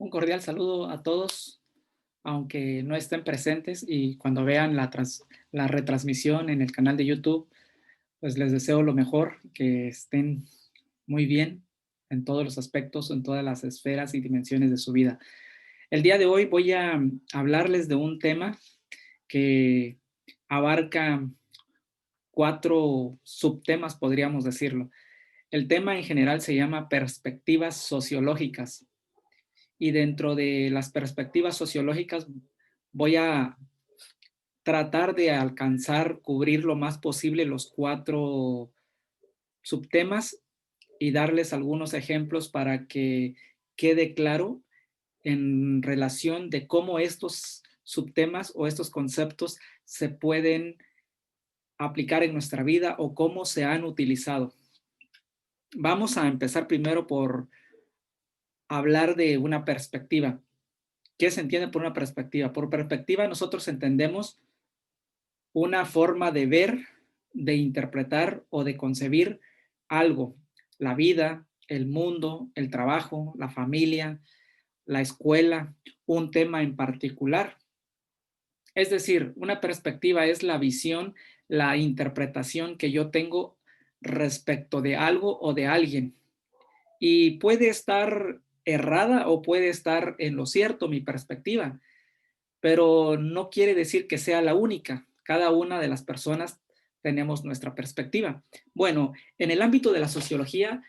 Un cordial saludo a todos, aunque no estén presentes y cuando vean la retransmisión en el canal de YouTube, pues les deseo lo mejor, que estén muy bien en todos los aspectos, en todas las esferas y dimensiones de su vida. El día de hoy voy a hablarles de un tema que abarca 4 subtemas, podríamos decirlo. El tema en general se llama perspectivas sociológicas. Y dentro de las perspectivas sociológicas voy a tratar de alcanzar, cubrir lo más posible los 4 subtemas y darles algunos ejemplos para que quede claro en relación de cómo estos subtemas o estos conceptos se pueden aplicar en nuestra vida o cómo se han utilizado. Vamos a empezar primero por hablar de una perspectiva. ¿Qué se entiende por una perspectiva? Por perspectiva nosotros entendemos una forma de ver, de interpretar o de concebir algo, la vida, el mundo, el trabajo, la familia, la escuela, un tema en particular. Es decir, una perspectiva es la visión, la interpretación que yo tengo respecto de algo o de alguien. Y puede estar errada o puede estar en lo cierto mi perspectiva, pero no quiere decir que sea la única. Cada una de las personas tenemos nuestra perspectiva. Bueno, en el ámbito de la sociología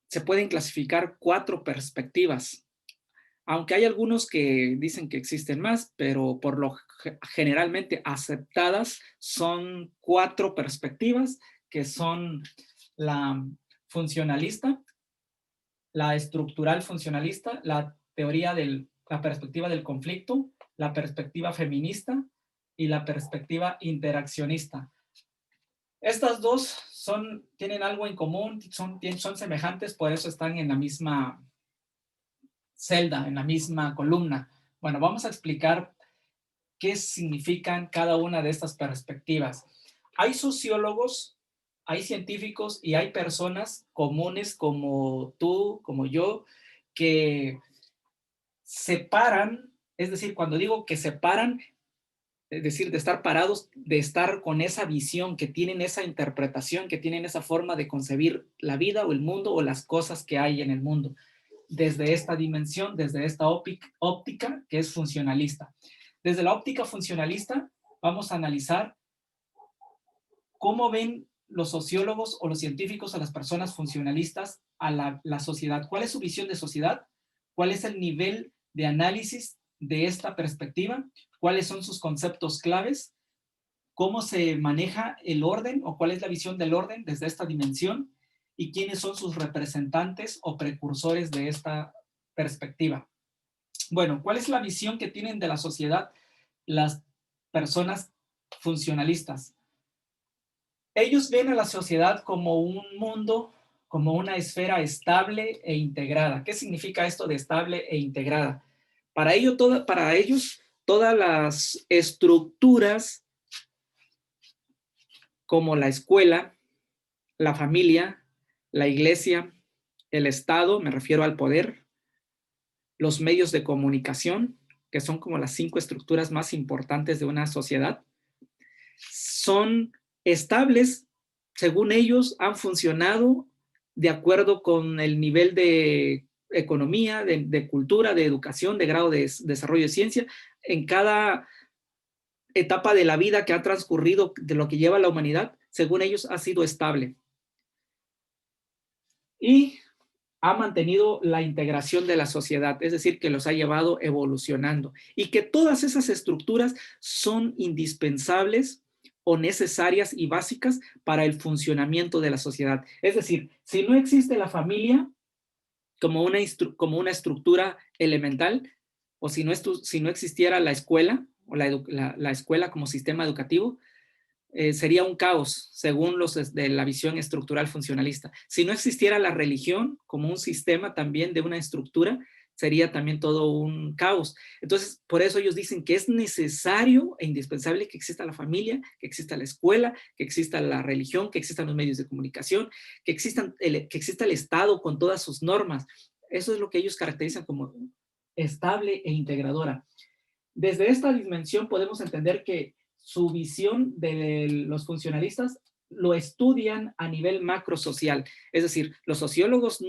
se pueden clasificar 4 perspectivas, aunque hay algunos que dicen que existen más, pero por lo generalmente aceptadas son 4 perspectivas, que son la funcionalista, la estructural funcionalista, la perspectiva del conflicto, la perspectiva feminista y la perspectiva interaccionista. Estas dos tienen algo en común, son semejantes, por eso están en la misma celda, en la misma columna. Bueno, vamos a explicar qué significan cada una de estas perspectivas. Hay sociólogos, hay científicos y hay personas comunes como tú, como yo, que separan, es decir, cuando digo que separan, es decir, de estar parados, de estar con esa visión, que tienen esa interpretación, que tienen esa forma de concebir la vida o el mundo o las cosas que hay en el mundo, desde esta dimensión, desde esta óptica que es funcionalista. Desde la óptica funcionalista vamos a analizar cómo ven los sociólogos o los científicos a las personas funcionalistas a la sociedad. ¿Cuál es su visión de sociedad? ¿Cuál es el nivel de análisis de esta perspectiva? ¿Cuáles son sus conceptos claves? ¿Cómo se maneja el orden o cuál es la visión del orden desde esta dimensión? ¿Y quiénes son sus representantes o precursores de esta perspectiva? Bueno, ¿cuál es la visión que tienen de la sociedad las personas funcionalistas? Ellos ven a la sociedad como un mundo, como una esfera estable e integrada. ¿Qué significa esto de estable e integrada? Para ellos, todas las estructuras como la escuela, la familia, la iglesia, el Estado, me refiero al poder, los medios de comunicación, que son como las 5 estructuras más importantes de una sociedad, son estables, según ellos, han funcionado de acuerdo con el nivel de economía, de cultura, de educación, de grado de desarrollo de ciencia, en cada etapa de la vida que ha transcurrido, de lo que lleva la humanidad, según ellos, ha sido estable. Y ha mantenido la integración de la sociedad, es decir, que los ha llevado evolucionando y que todas esas estructuras son indispensables o necesarias y básicas para el funcionamiento de la sociedad. Es decir, si no existe la familia como una estructura elemental, o si no existiera la escuela o la escuela como sistema educativo, sería un caos, según los de la visión estructural funcionalista. Si no existiera la religión como un sistema también de una estructura, sería también todo un caos. Entonces, por eso ellos dicen que es necesario e indispensable que exista la familia, que exista la escuela, que exista la religión, que existan los medios de comunicación, que exista el Estado con todas sus normas. Eso es lo que ellos caracterizan como estable e integradora. Desde esta dimensión podemos entender que su visión de los funcionalistas lo estudian a nivel macrosocial. Es decir, los sociólogos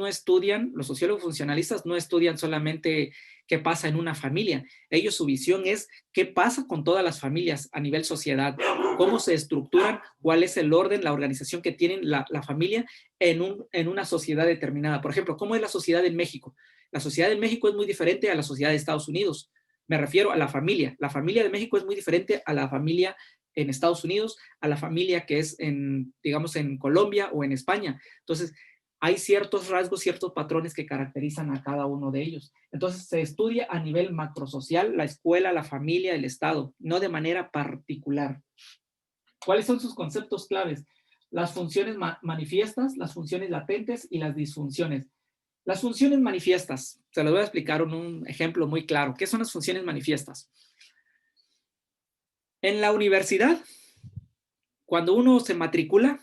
funcionalistas no estudian solamente qué pasa en una familia. Ellos, su visión es qué pasa con todas las familias a nivel sociedad, cómo se estructuran, cuál es el orden, la organización que tienen la familia en una sociedad determinada. Por ejemplo, ¿cómo es la sociedad en México? La sociedad en México es muy diferente a la sociedad de Estados Unidos. Me refiero a la familia. La familia de México es muy diferente a la familia en Estados Unidos, a la familia que es digamos, en Colombia o en España. Entonces, hay ciertos rasgos, ciertos patrones que caracterizan a cada uno de ellos. Entonces, se estudia a nivel macrosocial la escuela, la familia, el Estado, no de manera particular. ¿Cuáles son sus conceptos claves? Las funciones manifiestas, las funciones latentes y las disfunciones. Las funciones manifiestas, se los voy a explicar en un ejemplo muy claro. ¿Qué son las funciones manifiestas? En la universidad, cuando uno se matricula,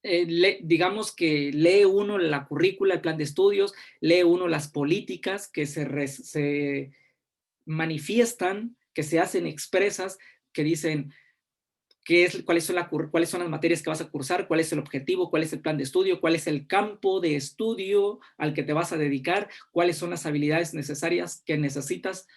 digamos que lee uno la currícula, el plan de estudios, lee uno las políticas que se manifiestan, que se hacen expresas, que dicen cuáles son las materias que vas a cursar, cuál es el objetivo, cuál es el plan de estudio, cuál es el campo de estudio al que te vas a dedicar, cuáles son las habilidades necesarias que necesitas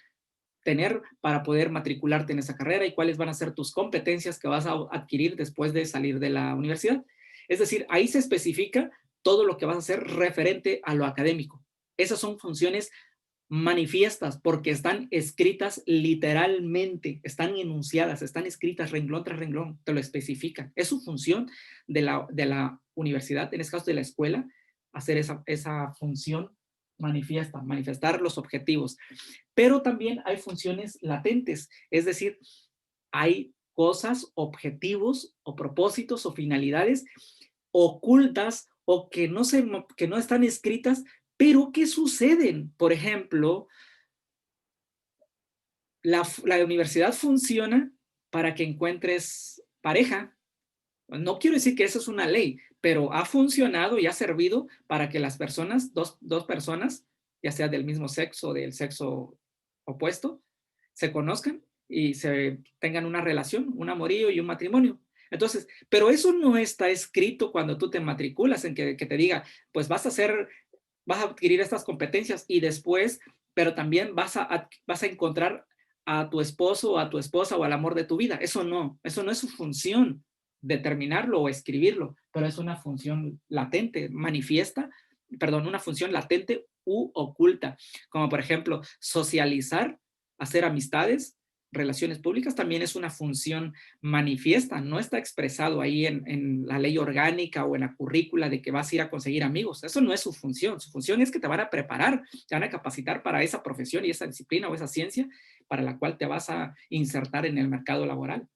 tener para poder matricularte en esa carrera y cuáles van a ser tus competencias que vas a adquirir después de salir de la universidad. Es decir, ahí se especifica todo lo que vas a hacer referente a lo académico. Esas son funciones manifiestas porque están escritas literalmente, están enunciadas, están escritas renglón tras renglón, te lo especifican. Es su función de la universidad, en este caso de la escuela, hacer esa función manifiesta, manifestar los objetivos. Pero también hay funciones latentes, es decir, hay cosas, objetivos o propósitos o finalidades ocultas o que no están escritas, pero que suceden. Por ejemplo, la universidad funciona para que encuentres pareja. No quiero decir que eso es una ley, pero ha funcionado y ha servido para que las personas, dos personas, ya sea del mismo sexo o del sexo opuesto, se conozcan y se tengan una relación, un amorío y un matrimonio. Entonces, pero eso no está escrito cuando tú te matriculas en que te diga, pues vas a adquirir estas competencias y después, pero también vas a encontrar a tu esposo o a tu esposa o al amor de tu vida. Eso no es su función determinarlo o escribirlo, pero es una función latente, una función latente u oculta, como por ejemplo socializar, hacer amistades, relaciones públicas, también es una función manifiesta, no está expresado ahí en la ley orgánica o en la currícula de que vas a ir a conseguir amigos, eso no es su función es que te van a preparar, te van a capacitar para esa profesión y esa disciplina o esa ciencia para la cual te vas a insertar en el mercado laboral.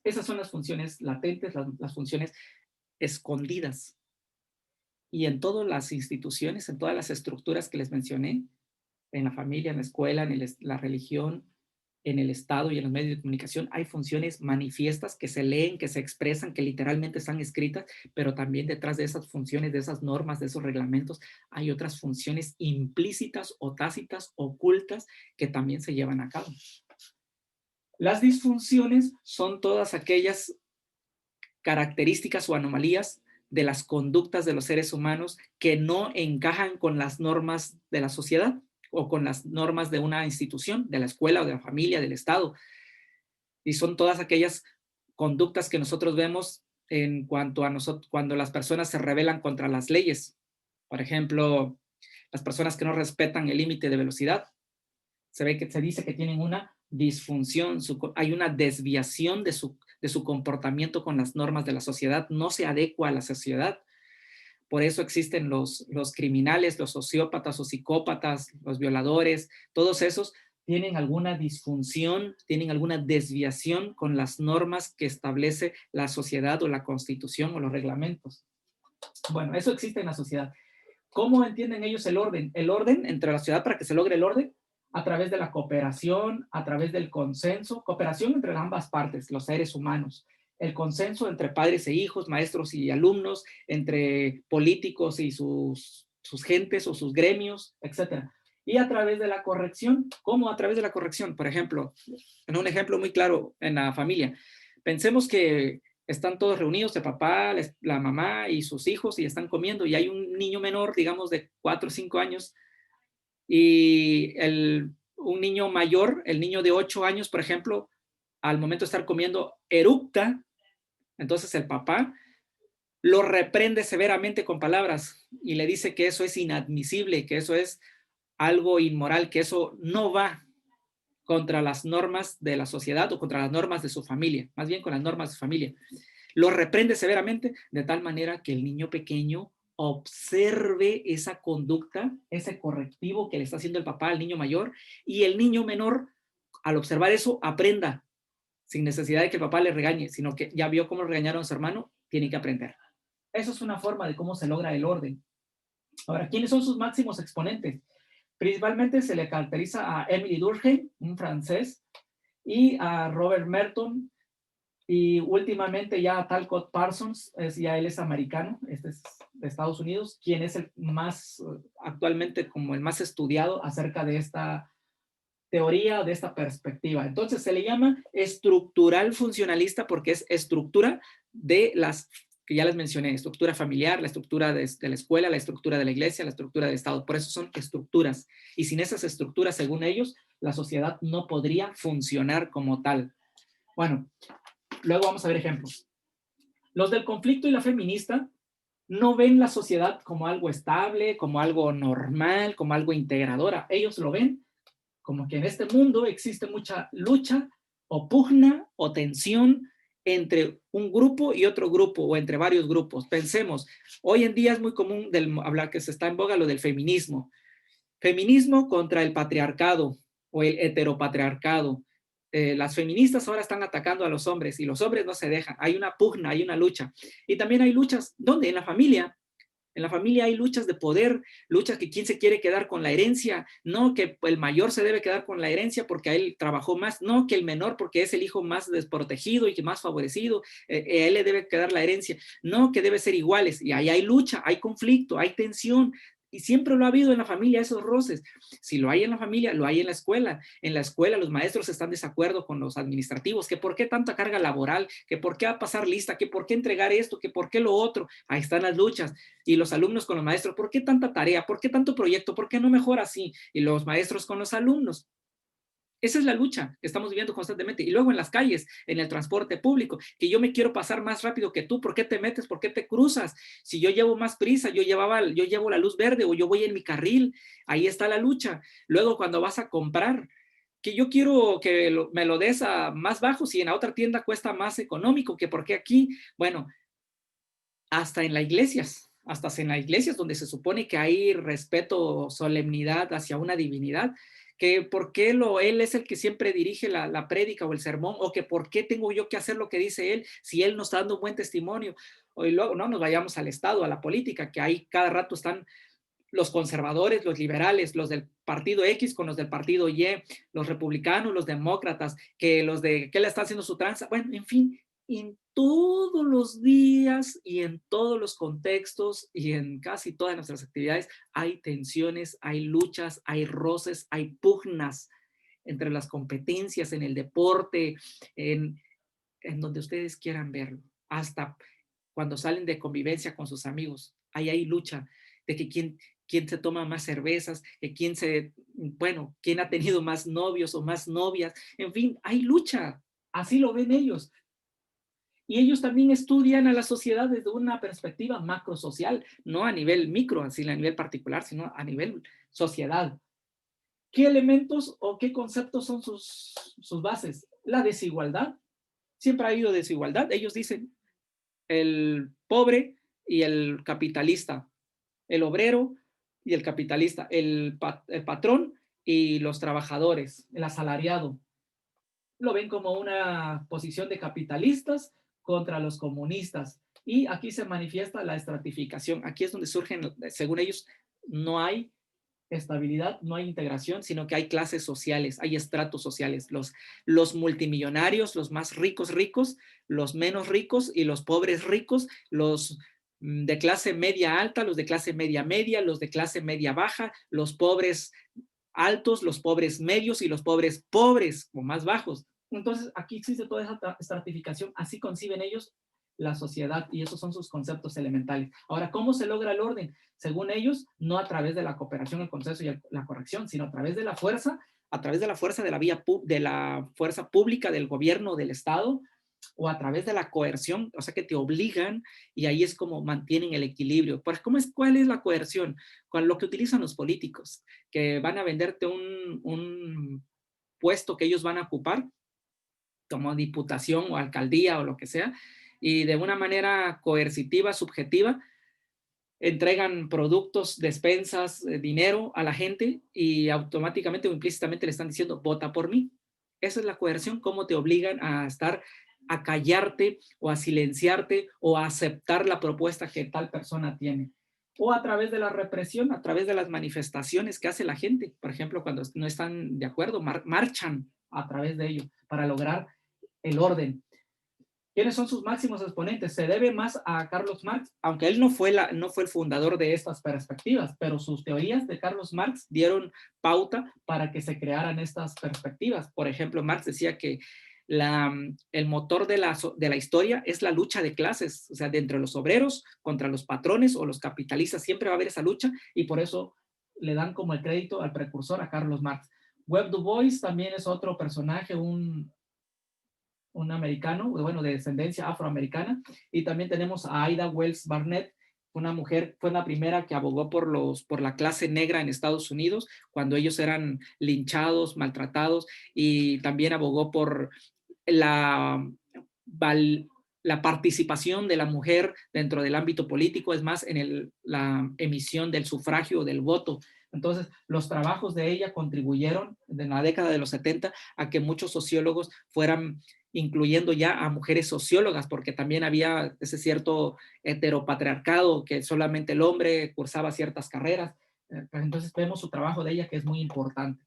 Esas son las funciones latentes, las funciones escondidas. Y en todas las instituciones, en todas las estructuras que les mencioné, en la familia, en la escuela, la religión, en el Estado y en los medios de comunicación, hay funciones manifiestas que se leen, que se expresan, que literalmente están escritas, pero también detrás de esas funciones, de esas normas, de esos reglamentos, hay otras funciones implícitas o tácitas, ocultas, que también se llevan a cabo. Las disfunciones son todas aquellas características o anomalías de las conductas de los seres humanos que no encajan con las normas de la sociedad o con las normas de una institución, de la escuela o de la familia, del Estado. Y son todas aquellas conductas que nosotros vemos en cuanto a nosotros, cuando las personas se rebelan contra las leyes. Por ejemplo, las personas que no respetan el límite de velocidad, se dice que tienen una disfunción, hay una desviación de su comportamiento con las normas de la sociedad, no se adecua a la sociedad. Por eso existen los criminales, los sociópatas o psicópatas, los violadores, todos esos tienen alguna disfunción, tienen alguna desviación con las normas que establece la sociedad o la constitución o los reglamentos. Bueno, eso existe en la sociedad. ¿Cómo entienden ellos el orden? El orden entre la sociedad, para que se logre el orden, a través de la cooperación, a través del consenso, cooperación entre ambas partes, los seres humanos, el consenso entre padres e hijos, maestros y alumnos, entre políticos y sus gentes o sus gremios, etc. Y a través de la corrección. ¿Cómo a través de la corrección? Por ejemplo, en un ejemplo muy claro en la familia. Pensemos que están todos reunidos, el papá, la mamá y sus hijos, y están comiendo, y hay un niño menor, digamos, de 4 o 5 años, y un niño mayor, el niño de 8 años, por ejemplo, al momento de estar comiendo, eructa. Entonces el papá lo reprende severamente con palabras y le dice que eso es inadmisible, que eso es algo inmoral, que eso no va contra las normas de la sociedad o contra las normas de su familia, más bien con las normas de su familia. Lo reprende severamente de tal manera que el niño pequeño observe esa conducta, ese correctivo que le está haciendo el papá al niño mayor, y el niño menor, al observar eso, aprenda sin necesidad de que el papá le regañe, sino que ya vio cómo regañaron a su hermano, tiene que aprender. Eso es una forma de cómo se logra el orden. Ahora, ¿quiénes son sus máximos exponentes? Principalmente se le caracteriza a Emily Durkheim, un francés, y a Robert Merton, y últimamente ya a Talcott Parsons, ya él es americano, este es de Estados Unidos, quien es el más, actualmente como el más estudiado acerca de esta teoría, de esta perspectiva. Entonces se le llama estructural funcionalista porque es estructura de las que ya les mencioné, estructura familiar, la estructura de la escuela, la estructura de la iglesia, la estructura del Estado. Por eso son estructuras. Y sin esas estructuras, según ellos, la sociedad no podría funcionar como tal. Bueno, luego vamos a ver ejemplos. Los del conflicto y la feminista no ven la sociedad como algo estable, como algo normal, como algo integradora. Ellos lo ven como que en este mundo existe mucha lucha o pugna o tensión entre un grupo y otro grupo o entre varios grupos. Pensemos, hoy en día es muy común hablar que se está en boga lo del feminismo. Feminismo contra el patriarcado o el heteropatriarcado. Las feministas ahora están atacando a los hombres y los hombres no se dejan. Hay una pugna, hay una lucha. Y también hay luchas, ¿dónde? En la familia. En la familia hay luchas de poder, luchas que quién se quiere quedar con la herencia, no que el mayor se debe quedar con la herencia porque a él trabajó más, no que el menor porque es el hijo más desprotegido y que más favorecido, a él le debe quedar la herencia, no que debe ser iguales. Y ahí hay lucha, hay conflicto, hay tensión. Y siempre lo ha habido en la familia, esos roces. Si lo hay en la familia, lo hay en la escuela. En la escuela los maestros están de desacuerdo con los administrativos, que por qué tanta carga laboral, que por qué pasar lista, que por qué entregar esto, que por qué lo otro. Ahí están las luchas. Y los alumnos con los maestros, ¿por qué tanta tarea? ¿Por qué tanto proyecto? ¿Por qué no mejor así? Y los maestros con los alumnos. Esa es la lucha que estamos viviendo constantemente. Y luego en las calles, en el transporte público, que yo me quiero pasar más rápido que tú. ¿Por qué te metes? ¿Por qué te cruzas? Si yo llevo más prisa, yo llevo la luz verde o yo voy en mi carril. Ahí está la lucha. Luego cuando vas a comprar, que yo quiero que me lo des a más bajo si en la otra tienda cuesta más económico, que porque aquí, bueno, hasta en las iglesias donde se supone que hay respeto, solemnidad hacia una divinidad, que por qué él es el que siempre dirige la prédica o el sermón, o que por qué tengo yo que hacer lo que dice él si él nos está dando un buen testimonio. Y luego no nos vayamos al Estado, a la política, que ahí cada rato están los conservadores, los liberales, los del partido X con los del partido Y, los republicanos, los demócratas, que los de qué le está haciendo su tranza. Bueno, en fin, en todos los días y en todos los contextos y en casi todas nuestras actividades hay tensiones, hay luchas, hay roces, hay pugnas entre las competencias en el deporte, en, en donde ustedes quieran verlo, hasta cuando salen de convivencia con sus amigos. Ahí hay lucha de que quién se toma más cervezas, que quién ha tenido más novios o más novias. En fin, hay lucha. Así lo ven ellos. Y ellos también estudian a la sociedad desde una perspectiva macrosocial, no a nivel micro, así a nivel particular, sino a nivel sociedad. ¿Qué elementos o qué conceptos son sus bases? La desigualdad. Siempre ha habido desigualdad. Ellos dicen el pobre y el capitalista, el obrero y el capitalista, el patrón y los trabajadores, el asalariado. Lo ven como una posición de capitalistas contra los comunistas. Y aquí se manifiesta la estratificación. Aquí es donde surgen, según ellos, no hay estabilidad, no hay integración, sino que hay clases sociales, hay estratos sociales, los multimillonarios, los más ricos ricos, los menos ricos y los pobres ricos, los de clase media alta, los de clase media media, los de clase media baja, los pobres altos, los pobres medios y los pobres pobres o más bajos. Entonces, aquí existe toda esa estratificación, así conciben ellos la sociedad y esos son sus conceptos elementales. Ahora, ¿cómo se logra el orden? Según ellos, no a través de la cooperación, el consenso y la corrección, sino a través de la fuerza, a través de la fuerza de la vía de la fuerza pública del gobierno, del Estado, o a través de la coerción, o sea que te obligan y ahí es como mantienen el equilibrio. Pues, ¿cuál es la coerción? Con lo que utilizan los políticos, que van a venderte un puesto que ellos van a ocupar, como diputación o alcaldía o lo que sea, y de una manera coercitiva, subjetiva, entregan productos, despensas, dinero a la gente y automáticamente o implícitamente le están diciendo, vota por mí. Esa es la coerción, cómo te obligan a estar, a callarte o a silenciarte o a aceptar la propuesta que tal persona tiene. O a través de la represión, a través de las manifestaciones que hace la gente. Por ejemplo, cuando no están de acuerdo, marchan a través de ello para lograr el orden. ¿Quiénes son sus máximos exponentes? Se debe más a Carlos Marx, aunque él no fue el fundador de estas perspectivas, pero sus teorías de Carlos Marx dieron pauta para que se crearan estas perspectivas. Por ejemplo, Marx decía que el motor de la historia es la lucha de clases, o sea, de entre los obreros contra los patrones o los capitalistas, siempre va a haber esa lucha y por eso le dan como el crédito al precursor a Carlos Marx. Webb Du Bois también es otro personaje, un americano, bueno, de descendencia afroamericana, y también tenemos a Ida Wells Barnett, una mujer, fue la primera que abogó por la clase negra en Estados Unidos, cuando ellos eran linchados, maltratados, y también abogó por la, la participación de la mujer dentro del ámbito político, es más, en la emisión del sufragio, del voto. Entonces, los trabajos de ella contribuyeron en la década de los 70 a que muchos sociólogos fueran incluyendo ya a mujeres sociólogas, porque también había ese cierto heteropatriarcado que solamente el hombre cursaba ciertas carreras. Entonces vemos su trabajo de ella que es muy importante.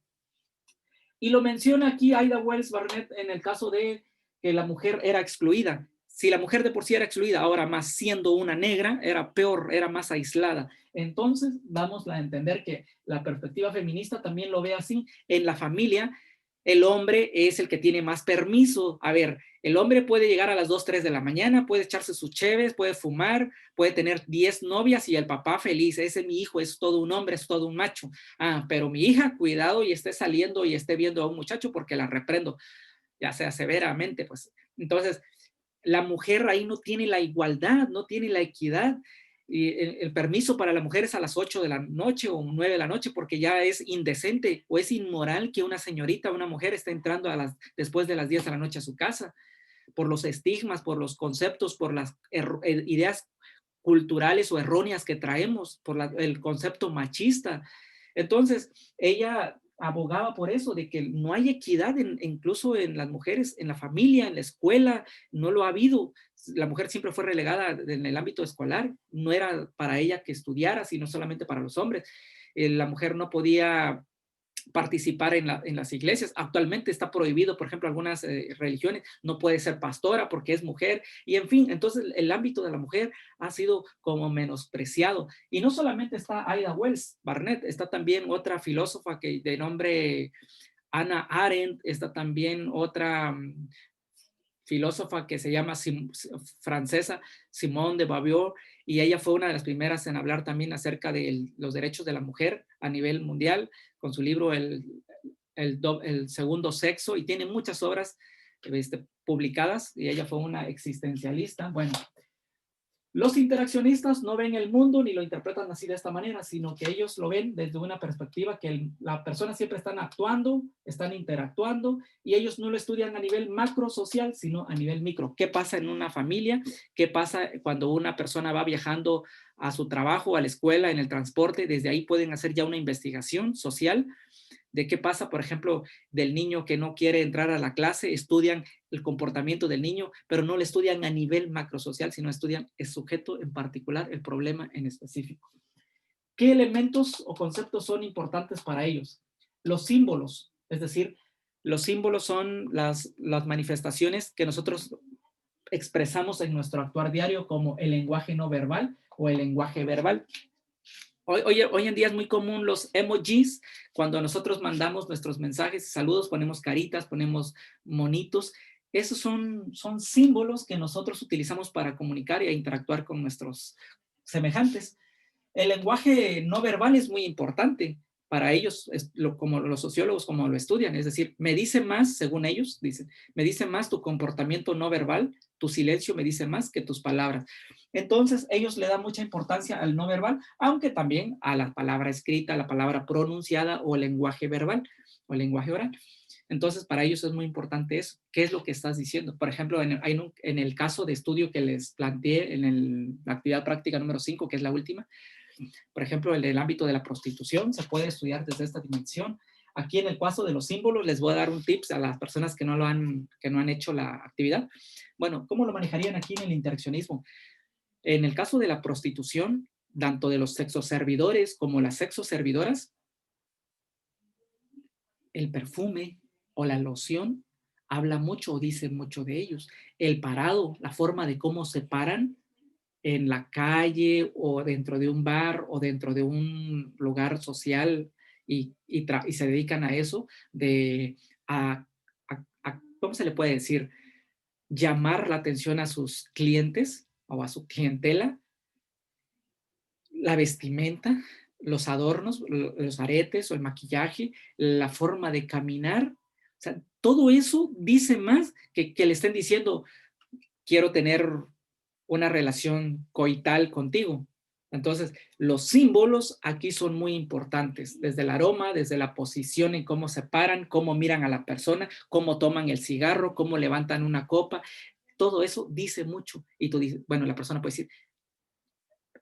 Y lo menciona aquí Ida Wells Barnett en el caso de que la mujer era excluida. Si la mujer de por sí era excluida, ahora más siendo una negra, era peor, era más aislada. Entonces, vamos a entender que la perspectiva feminista también lo ve así. En la familia, el hombre es el que tiene más permiso. A ver, el hombre puede llegar a las 2, 3 de la mañana, puede echarse sus cheves, puede fumar, puede tener 10 novias y el papá feliz. Ese es mi hijo, es todo un hombre, es todo un macho. Ah, pero mi hija, cuidado y esté saliendo y esté viendo a un muchacho porque la reprendo, ya sea severamente, pues. Entonces, la mujer ahí no tiene la igualdad, no tiene la equidad. Y el permiso para la mujer es a las 8 de la noche o 9 de la noche porque ya es indecente o es inmoral que una señorita, una mujer esté entrando después de las 10 de la noche a su casa por los estigmas, por los conceptos, por las ideas culturales o erróneas que traemos, por el concepto machista. Entonces, ella abogaba por eso, de que no hay equidad incluso en las mujeres, en la familia, en la escuela, no lo ha habido. La mujer siempre fue relegada en el ámbito escolar, no era para ella que estudiara, sino solamente para los hombres. La mujer no podía participar en las iglesias. Actualmente está prohibido, por ejemplo, algunas religiones, no puede ser pastora porque es mujer, y en fin, entonces el ámbito de la mujer ha sido como menospreciado. Y no solamente está Ida Wells Barnett, está también otra filósofa que de nombre Hannah Arendt, está también otra filósofa que se llama francesa Simone de Beauvoir, y ella fue una de las primeras en hablar también acerca de los derechos de la mujer a nivel mundial, con su libro el Segundo Sexo, y tiene muchas obras publicadas, y ella fue una existencialista. Bueno, los interaccionistas no ven el mundo ni lo interpretan así de esta manera, sino que ellos lo ven desde una perspectiva que la persona siempre están actuando, están interactuando, y ellos no lo estudian a nivel macro social, sino a nivel micro. ¿Qué pasa en una familia? ¿Qué pasa cuando una persona va viajando a su trabajo, a la escuela, en el transporte? Desde ahí pueden hacer ya una investigación social de qué pasa, por ejemplo, del niño que no quiere entrar a la clase, estudian el comportamiento del niño, pero no lo estudian a nivel macrosocial, sino estudian el sujeto en particular, el problema en específico. ¿Qué elementos o conceptos son importantes para ellos? Los símbolos, es decir, los símbolos son las manifestaciones que nosotros expresamos en nuestro actuar diario como el lenguaje no verbal o el lenguaje verbal. Hoy en día es muy común los emojis. Cuando nosotros mandamos nuestros mensajes y saludos, ponemos caritas, ponemos monitos. Esos son símbolos que nosotros utilizamos para comunicar e interactuar con nuestros semejantes. El lenguaje no verbal es muy importante para ellos, como los sociólogos como lo estudian, es decir, me dice más, según ellos, dicen, me dice más tu comportamiento no verbal, tu silencio me dice más que tus palabras. Entonces, ellos le dan mucha importancia al no verbal, aunque también a la palabra escrita, a la palabra pronunciada o el lenguaje verbal o el lenguaje oral. Entonces, para ellos es muy importante eso. ¿Qué es lo que estás diciendo? Por ejemplo, en el caso de estudio que les planteé en la actividad práctica número 5, que es la última, por ejemplo, en el ámbito de la prostitución, se puede estudiar desde esta dimensión. Aquí en el caso de los símbolos, les voy a dar un tips a las personas que no han hecho la actividad. Bueno, ¿cómo lo manejarían aquí en el interaccionismo? En el caso de la prostitución, tanto de los sexoservidores como las sexoservidoras, el perfume o la loción habla mucho o dice mucho de ellos. El parado, la forma de cómo se paran en la calle o dentro de un bar o dentro de un lugar social y se dedican a eso, ¿cómo se le puede decir? Llamar la atención a sus clientes o a su clientela, la vestimenta, los adornos, los aretes o el maquillaje, la forma de caminar. O sea, todo eso dice más que le estén diciendo, quiero tener una relación coital contigo. Entonces, los símbolos aquí son muy importantes, desde el aroma, desde la posición en cómo se paran, cómo miran a la persona, cómo toman el cigarro, cómo levantan una copa. Todo eso dice mucho. Y tú dices, bueno, la persona puede decir,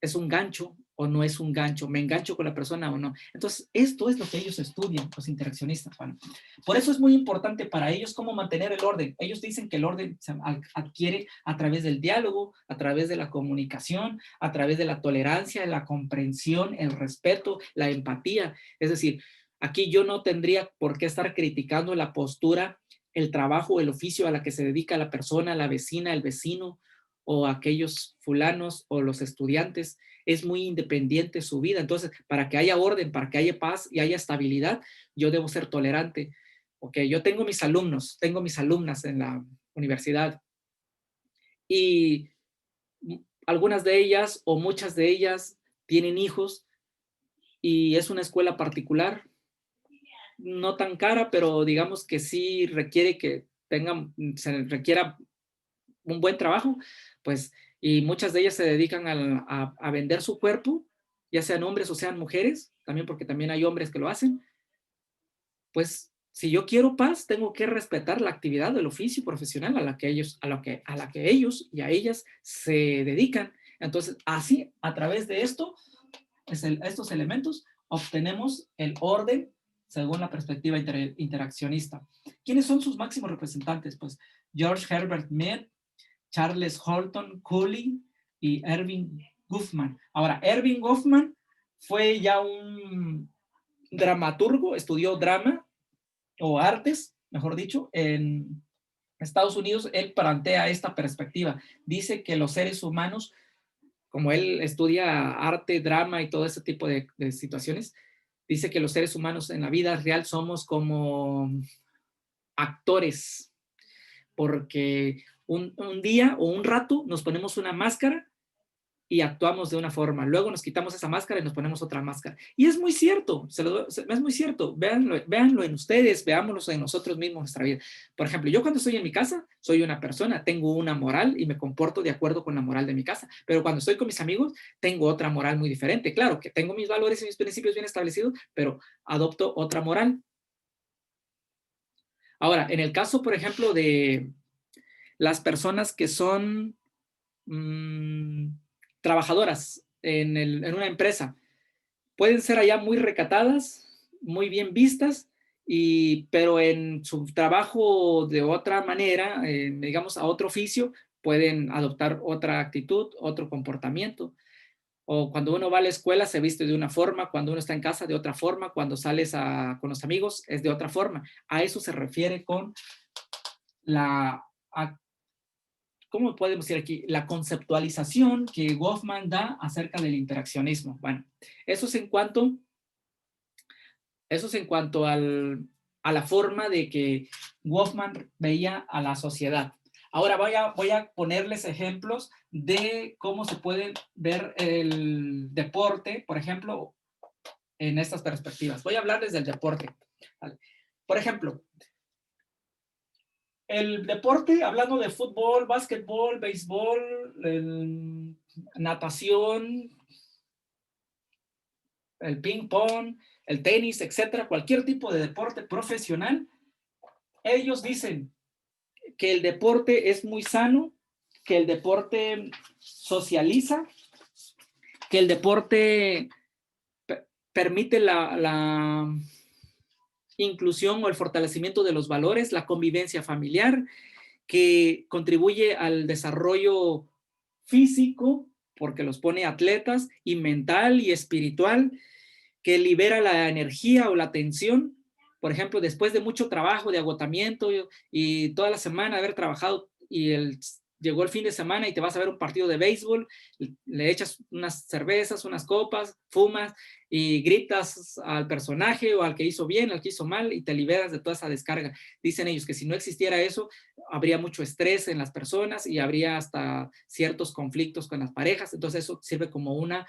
¿es un gancho o no es un gancho? ¿Me engancho con la persona o no? Entonces, esto es lo que ellos estudian, los interaccionistas, Juan. Por eso es muy importante para ellos cómo mantener el orden. Ellos dicen que el orden se adquiere a través del diálogo, a través de la comunicación, a través de la tolerancia, la comprensión, el respeto, la empatía. Es decir, aquí yo no tendría por qué estar criticando la postura, el trabajo, el oficio a la que se dedica la persona, la vecina, el vecino, o aquellos fulanos o los estudiantes. Es muy independiente su vida. Entonces, para que haya orden, para que haya paz y haya estabilidad, yo debo ser tolerante. Ok, yo tengo mis alumnos, tengo mis alumnas en la universidad y algunas de ellas o muchas de ellas tienen hijos y es una escuela particular, no tan cara, pero digamos que sí requiere que se requiera un buen trabajo, pues, y muchas de ellas se dedican a vender su cuerpo, ya sean hombres o sean mujeres, también porque también hay hombres que lo hacen, pues, si yo quiero paz, tengo que respetar la actividad del oficio profesional a la que ellos y a ellas se dedican. Entonces, así, a través de estos elementos, obtenemos el orden según la perspectiva interaccionista. ¿Quiénes son sus máximos representantes? Pues George Herbert Mead, Charles Horton Cooley y Erving Goffman. Ahora, Erving Goffman fue ya un dramaturgo, estudió drama o artes, mejor dicho, en Estados Unidos. Él plantea esta perspectiva. Dice que los seres humanos, como él estudia arte, drama y todo ese tipo de situaciones, dice que los seres humanos en la vida real somos como actores, porque un día o un rato nos ponemos una máscara y actuamos de una forma. Luego nos quitamos esa máscara y nos ponemos otra máscara. Y es muy cierto, es muy cierto. Véanlo en ustedes, veámoslo en nosotros mismos, en nuestra vida. Por ejemplo, yo cuando estoy en mi casa, soy una persona, tengo una moral y me comporto de acuerdo con la moral de mi casa. Pero cuando estoy con mis amigos, tengo otra moral muy diferente. Claro que tengo mis valores y mis principios bien establecidos, pero adopto otra moral. Ahora, en el caso, por ejemplo, de las personas que son trabajadoras en una empresa, pueden ser allá muy recatadas, muy bien vistas, pero en su trabajo de otra manera, digamos a otro oficio, pueden adoptar otra actitud, otro comportamiento. O cuando uno va a la escuela se viste de una forma, cuando uno está en casa de otra forma, cuando sales con los amigos es de otra forma. A eso se refiere con la ¿cómo podemos decir aquí? La conceptualización que Goffman da acerca del interaccionismo. Bueno, eso es en cuanto, a la forma de que Goffman veía a la sociedad. Ahora voy a ponerles ejemplos de cómo se puede ver el deporte, por ejemplo, en estas perspectivas. Voy a hablarles del deporte. ¿Vale? Por ejemplo, el deporte, hablando de fútbol, básquetbol, béisbol, natación, el ping pong, el tenis, etcétera, cualquier tipo de deporte profesional, ellos dicen que el deporte es muy sano, que el deporte socializa, que el deporte permite la inclusión o el fortalecimiento de los valores, la convivencia familiar, que contribuye al desarrollo físico, porque los pone atletas, y mental y espiritual, que libera la energía o la tensión. Por ejemplo, después de mucho trabajo, de agotamiento y toda la semana haber trabajado y llegó el fin de semana y te vas a ver un partido de béisbol, le echas unas cervezas, unas copas, fumas y gritas al personaje o al que hizo bien, al que hizo mal, y te liberas de toda esa descarga. Dicen ellos que si no existiera eso, habría mucho estrés en las personas y habría hasta ciertos conflictos con las parejas. Entonces eso sirve como una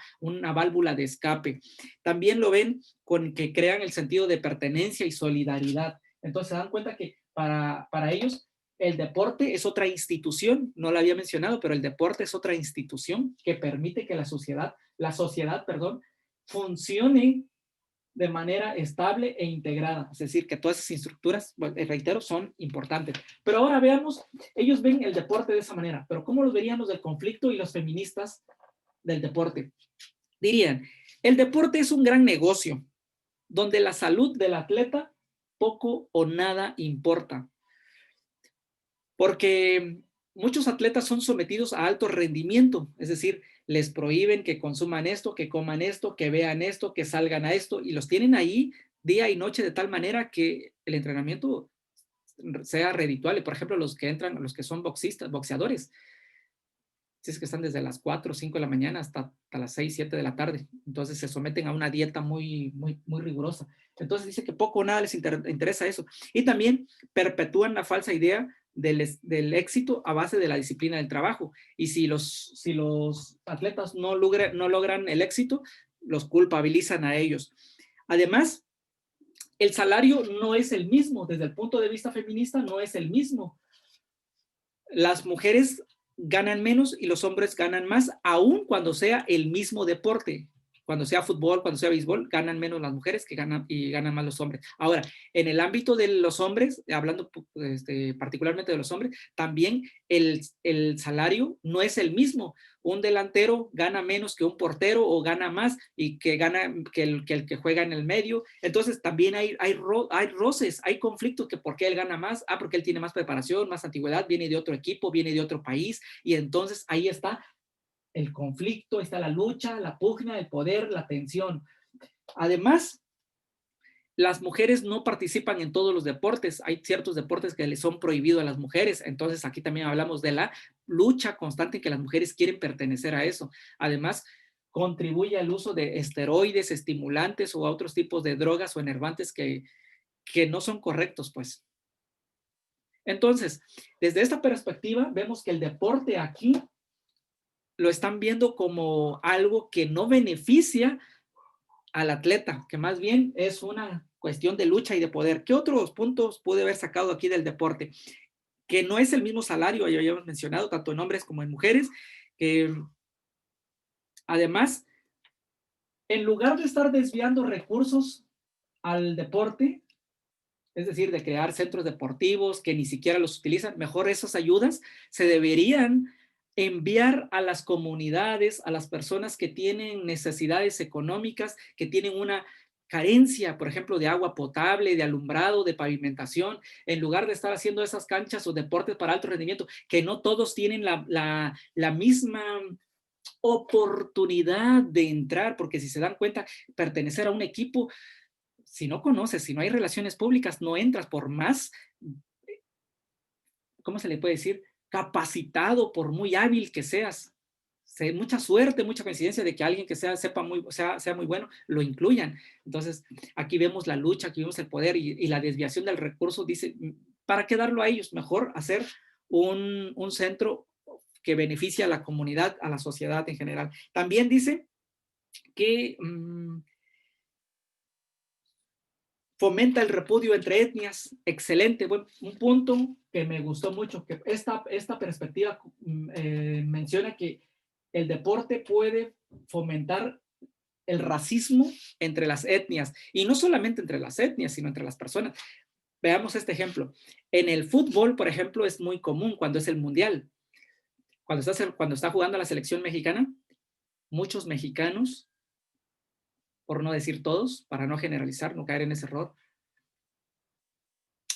válvula de escape. También lo ven con que crean el sentido de pertenencia y solidaridad. Entonces se dan cuenta que para ellos el deporte es otra institución, no lo había mencionado, pero el deporte es otra institución que permite que la sociedad, perdón, funcione de manera estable e integrada. Es decir, que todas esas estructuras, bueno, reitero, son importantes. Pero ahora veamos, ellos ven el deporte de esa manera, pero ¿cómo lo verían los del conflicto y los feministas del deporte? Dirían, el deporte es un gran negocio, donde la salud del atleta poco o nada importa, porque muchos atletas son sometidos a alto rendimiento, es decir, les prohíben que consuman esto, que coman esto, que vean esto, que salgan a esto, y los tienen ahí día y noche de tal manera que el entrenamiento sea redituable. Por ejemplo, los que entran, los que son boxeadores, si es que están desde las 4 o 5 de la mañana hasta las 6, 7 de la tarde. Entonces se someten a una dieta muy, muy, muy rigurosa. Entonces dice que poco o nada les interesa eso. Y también perpetúan la falsa idea del éxito a base de la disciplina del trabajo. Y si los atletas no logran el éxito, los culpabilizan a ellos. Además, el salario no es el mismo. Desde el punto de vista feminista, no es el mismo. Las mujeres ganan menos y los hombres ganan más, aun cuando sea el mismo deporte. Cuando sea fútbol, cuando sea béisbol, ganan menos las mujeres que ganan y ganan más los hombres. Ahora, en el ámbito de los hombres, hablando particularmente de los hombres, también el salario no es el mismo. Un delantero gana menos que un portero o gana más y que gana que el que juega en el medio. Entonces también hay roces, hay conflictos, que por qué él gana más, porque él tiene más preparación, más antigüedad, viene de otro equipo, viene de otro país, y entonces ahí está el conflicto, está la lucha, la pugna, el poder, la tensión. Además, las mujeres no participan en todos los deportes. Hay ciertos deportes que les son prohibidos a las mujeres. Entonces, aquí también hablamos de la lucha constante en que las mujeres quieren pertenecer a eso. Además, contribuye al uso de esteroides, estimulantes o a otros tipos de drogas o enervantes que no son correctos, pues. Entonces, desde esta perspectiva, vemos que el deporte aquí lo están viendo como algo que no beneficia al atleta, que más bien es una cuestión de lucha y de poder. ¿Qué otros puntos pude haber sacado aquí del deporte? Que no es el mismo salario, ya habíamos mencionado, tanto en hombres como en mujeres. Además, en lugar de estar desviando recursos al deporte, es decir, de crear centros deportivos que ni siquiera los utilizan, mejor esas ayudas se deberían enviar a las comunidades, a las personas que tienen necesidades económicas, que tienen una carencia, por ejemplo, de agua potable, de alumbrado, de pavimentación, en lugar de estar haciendo esas canchas o deportes para alto rendimiento, que no todos tienen la misma oportunidad de entrar, porque si se dan cuenta, pertenecer a un equipo, si no conoces, si no hay relaciones públicas, no entras por más, ¿cómo se le puede decir? capacitado, por muy hábil que seas, mucha suerte, mucha coincidencia de que alguien que sea muy bueno, lo incluyan. Entonces, aquí vemos la lucha, aquí vemos el poder y la desviación del recurso. Dice, ¿para qué darlo a ellos? Mejor hacer un centro que beneficie a la comunidad, a la sociedad en general. También dice que fomenta el repudio entre etnias. Excelente, un punto que me gustó mucho, que esta perspectiva menciona que el deporte puede fomentar el racismo entre las etnias, y no solamente entre las etnias, sino entre las personas. Veamos este ejemplo. En el fútbol, por ejemplo, es muy común cuando es el mundial, cuando está jugando la selección mexicana, muchos mexicanos, por no decir todos, para no generalizar, no caer en ese error,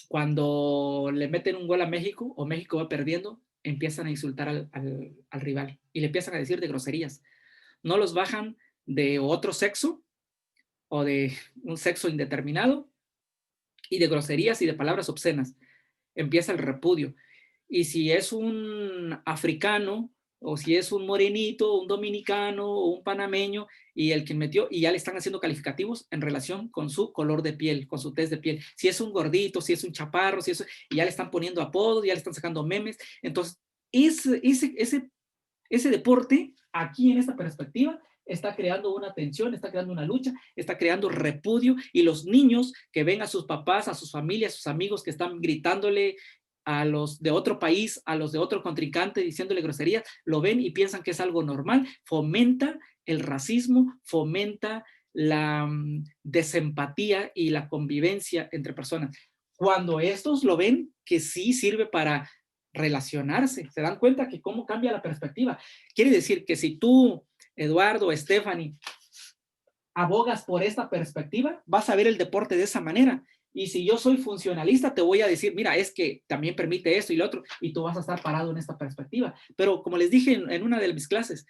cuando le meten un gol a México o México va perdiendo, empiezan a insultar al rival y le empiezan a decir de groserías. No los bajan de otro sexo o de un sexo indeterminado y de groserías y de palabras obscenas. Empieza el repudio. Y si es un africano o si es un morenito, un dominicano o un panameño y el que metió, y ya le están haciendo calificativos en relación con su color de piel, con su tez de piel. Si es un gordito, si es un chaparro, si es, y ya le están poniendo apodos, ya le están sacando memes. Entonces, ese deporte, aquí en esta perspectiva, está creando una tensión, está creando una lucha, está creando repudio, y los niños que ven a sus papás, a sus familias, a sus amigos que están gritándole a los de otro país, a los de otro contrincante, diciéndole groserías, lo ven y piensan que es algo normal. Fomenta el racismo, fomenta la desempatía y la convivencia entre personas. Cuando estos lo ven que sí sirve para relacionarse, se dan cuenta que cómo cambia la perspectiva. Quiere decir que si tú, Eduardo, Stephanie, abogas por esta perspectiva, vas a ver el deporte de esa manera. Y si yo soy funcionalista, te voy a decir, mira, es que también permite esto y lo otro, y tú vas a estar parado en esta perspectiva. Pero como les dije en una de mis clases,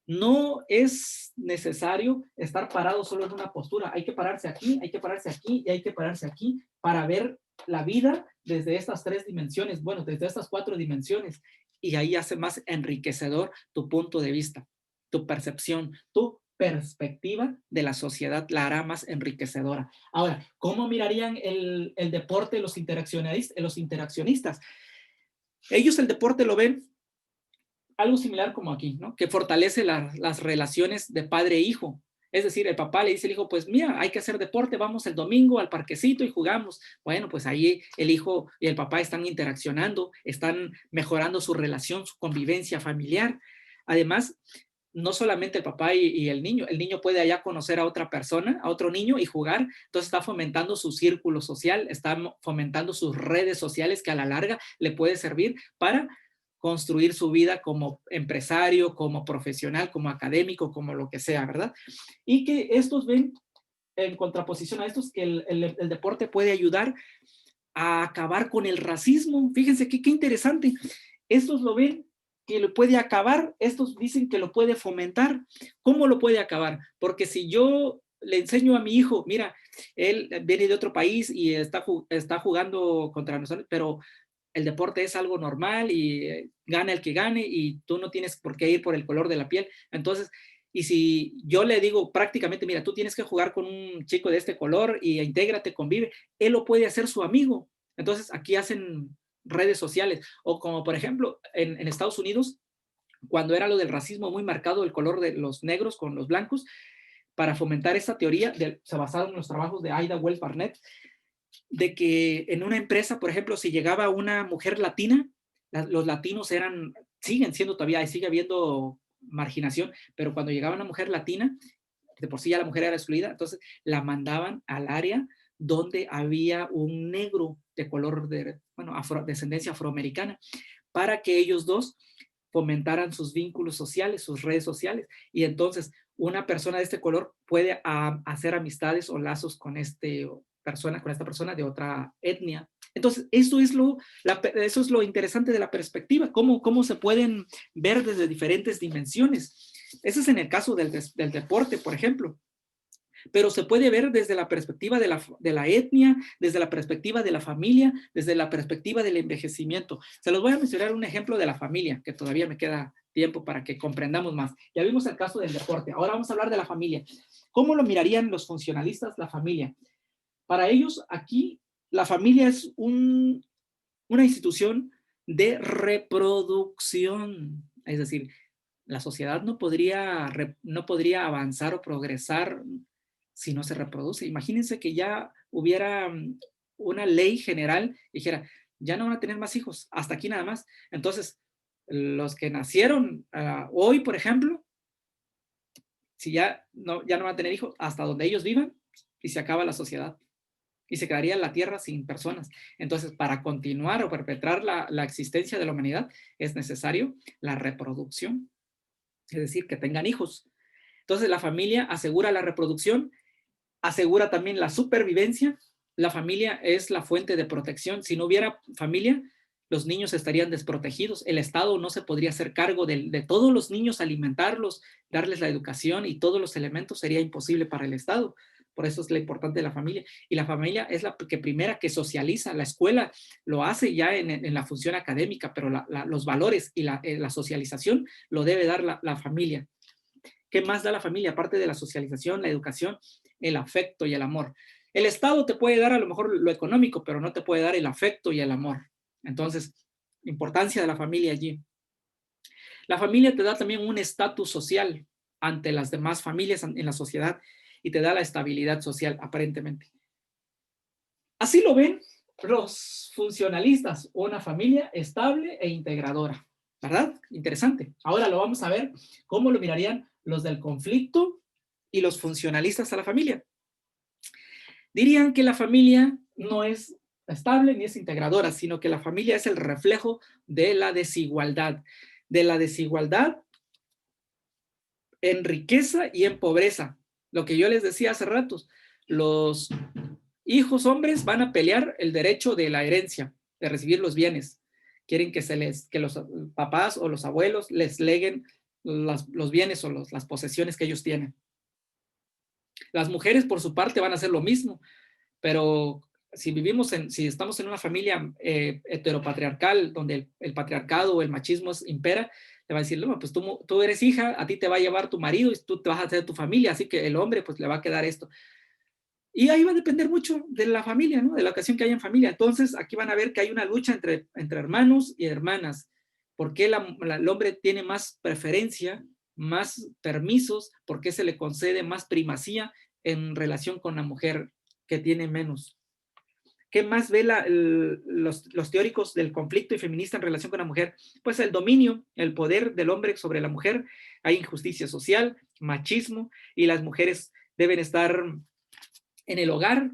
no es necesario estar parado solo en una postura. Hay que pararse aquí, hay que pararse aquí y hay que pararse aquí para ver la vida desde estas 3 dimensiones, bueno, desde estas 4 dimensiones. Y ahí hace más enriquecedor tu punto de vista, tu percepción, tu perspectiva de la sociedad la hará más enriquecedora. Ahora, ¿cómo mirarían el deporte los interaccionistas? Ellos el deporte lo ven algo similar como aquí, ¿no? Que fortalece las relaciones de padre e hijo. Es decir, el papá le dice al hijo, pues mira, hay que hacer deporte, vamos el domingo al parquecito y jugamos. Bueno, pues ahí el hijo y el papá están interaccionando, están mejorando su relación, su convivencia familiar. Además, no solamente el papá y el niño puede allá conocer a otra persona, a otro niño y jugar, entonces está fomentando su círculo social, está fomentando sus redes sociales que a la larga le puede servir para construir su vida como empresario, como profesional, como académico, como lo que sea, ¿verdad? Y que estos ven en contraposición a estos que el deporte puede ayudar a acabar con el racismo. Fíjense qué interesante. Estos lo ven que lo puede acabar, estos dicen que lo puede fomentar. ¿Cómo lo puede acabar? Porque si yo le enseño a mi hijo, mira, él viene de otro país y está jugando contra nosotros, pero el deporte es algo normal y gana el que gane y tú no tienes por qué ir por el color de la piel. Entonces, y si yo le digo prácticamente, mira, tú tienes que jugar con un chico de este color y intégrate, convive, él lo puede hacer su amigo. Entonces, aquí hacen redes sociales. O como, por ejemplo, en Estados Unidos, cuando era lo del racismo muy marcado, el color de los negros con los blancos, para fomentar esta teoría, se basaron en los trabajos de Ida Wells Barnett, de que en una empresa, por ejemplo, si llegaba una mujer latina, los latinos siguen siendo todavía, sigue habiendo marginación, pero cuando llegaba una mujer latina, de por sí ya la mujer era excluida, entonces la mandaban al área donde había un negro de color descendencia afroamericana, para que ellos dos fomentaran sus vínculos sociales, sus redes sociales, y entonces una persona de este color puede hacer amistades o lazos con esta persona de otra etnia. Entonces, eso es lo interesante de la perspectiva, cómo se pueden ver desde diferentes dimensiones. Ese es en el caso del deporte, por ejemplo. pero se puede ver desde la perspectiva de la etnia, desde la perspectiva de la familia, desde la perspectiva del envejecimiento. Se los voy a mencionar un ejemplo de la familia, que todavía me queda tiempo para que comprendamos más. Ya vimos el caso del deporte, ahora vamos a hablar de la familia. ¿Cómo lo mirarían los funcionalistas la familia? Para ellos, aquí, la familia es una institución de reproducción, es decir, la sociedad no podría avanzar o progresar si no se reproduce. Imagínense que ya hubiera una ley general que dijera, ya no van a tener más hijos, hasta aquí nada más. Entonces, los que nacieron hoy, por ejemplo, si ya no van a tener hijos, hasta donde ellos vivan, y se acaba la sociedad. Y se quedaría la Tierra sin personas. Entonces, para continuar o perpetrar la existencia de la humanidad, es necesario la reproducción, es decir, que tengan hijos. Entonces, la familia asegura la reproducción, asegura también la supervivencia. La familia es la fuente de protección. Si no hubiera familia, los niños estarían desprotegidos. El Estado no se podría hacer cargo de todos los niños, alimentarlos, darles la educación y todos los elementos sería imposible para el Estado. Por eso es la importante de la familia. Y la familia es la que primera que socializa. La escuela lo hace ya en la función académica, pero los valores y la socialización lo debe dar la familia. ¿Qué más da la familia? Aparte de la socialización, la educación, el afecto y el amor. El Estado te puede dar a lo mejor lo económico, pero no te puede dar el afecto y el amor. Entonces, importancia de la familia allí. La familia te da también un estatus social ante las demás familias en la sociedad y te da la estabilidad social, aparentemente. Así lo ven los funcionalistas, una familia estable e integradora, ¿verdad? Interesante. Ahora lo vamos a ver cómo lo mirarían los del conflicto y los funcionalistas a la familia. Dirían que la familia no es estable ni es integradora, sino que la familia es el reflejo de la desigualdad en riqueza y en pobreza. Lo que yo les decía hace ratos, los hijos hombres van a pelear el derecho de la herencia, de recibir los bienes. Quieren que los papás o los abuelos les leguen los bienes o las posesiones que ellos tienen. Las mujeres, por su parte, van a hacer lo mismo, pero si estamos en una familia heteropatriarcal, donde el patriarcado o el machismo impera, le va a decir, no, pues tú eres hija, a ti te va a llevar tu marido y tú te vas a hacer tu familia, así que el hombre pues le va a quedar esto. Y ahí va a depender mucho de la familia, ¿no? De la ocasión que haya en familia. Entonces, aquí van a ver que hay una lucha entre hermanos y hermanas. ¿Por qué el hombre tiene más preferencia, más permisos? ¿Por qué se le concede más primacía en relación con la mujer que tiene menos? ¿Qué más ve los teóricos del conflicto y feminista en relación con la mujer? Pues el dominio, el poder del hombre sobre la mujer. Hay injusticia social, machismo, y las mujeres deben estar en el hogar,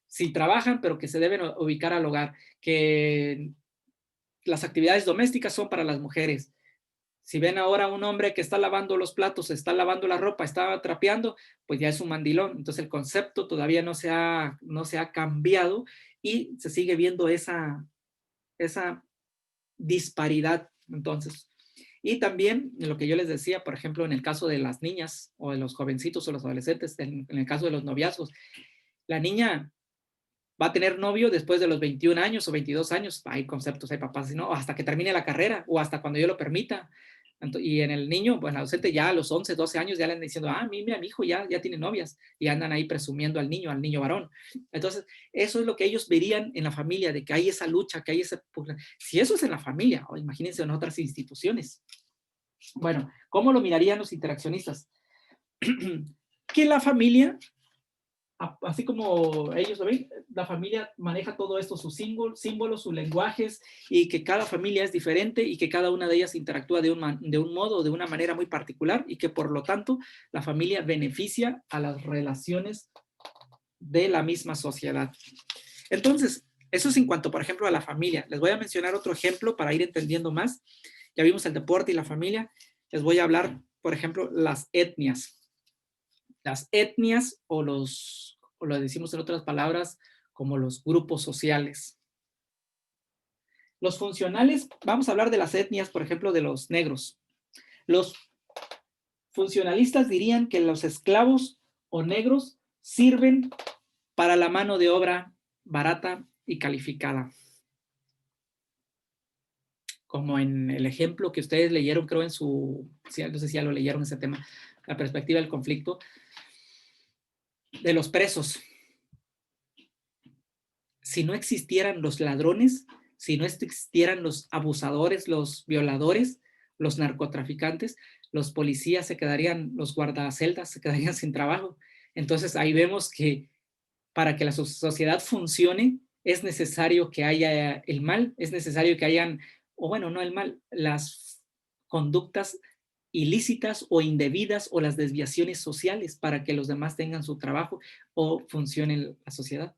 sí trabajan, pero que se deben ubicar al hogar, que las actividades domésticas son para las mujeres. Si ven ahora a un hombre que está lavando los platos, está lavando la ropa, está trapeando, pues ya es un mandilón. Entonces el concepto todavía no se ha cambiado y se sigue viendo esa disparidad. Entonces, y también lo que yo les decía, por ejemplo, en el caso de las niñas o de los jovencitos o los adolescentes, en el caso de los noviazgos, la niña va a tener novio después de los 21 años o 22 años. Hay conceptos, hay papás, ¿no? Hasta que termine la carrera o hasta cuando yo lo permita. Y en el niño, bueno, adolescente ya a los 11, 12 años ya le andan diciendo, mira, mi hijo ya tiene novias y andan ahí presumiendo al niño varón. Entonces, eso es lo que ellos verían en la familia, de que hay esa lucha, que hay esa... Si eso es en la familia, imagínense en otras instituciones. Bueno, ¿cómo lo mirarían los interaccionistas? Que la familia, así como ellos lo ven, la familia maneja todo esto, sus símbolos, sus lenguajes, y que cada familia es diferente y que cada una de ellas interactúa de un modo, de una manera muy particular, y que por lo tanto la familia beneficia a las relaciones de la misma sociedad. Entonces, eso es en cuanto, por ejemplo, a la familia. Les voy a mencionar otro ejemplo para ir entendiendo más. Ya vimos el deporte y la familia. Les voy a hablar, por ejemplo, las etnias. Las etnias o lo decimos en otras palabras, como los grupos sociales. Los funcionales, vamos a hablar de las etnias, por ejemplo, de los negros. Los funcionalistas dirían que los esclavos o negros sirven para la mano de obra barata y calificada. Como en el ejemplo que ustedes leyeron, creo en su, no sé si ya lo leyeron ese tema, la perspectiva del conflicto, de los presos. Si no existieran los ladrones, si no existieran los abusadores, los violadores, los narcotraficantes, los policías se quedarían, los guardaceldas se quedarían sin trabajo. Entonces ahí vemos que para que la sociedad funcione es necesario que haya el mal, es necesario que hayan, o bueno, no el mal, las conductas ilícitas o indebidas o las desviaciones sociales para que los demás tengan su trabajo o funcione la sociedad.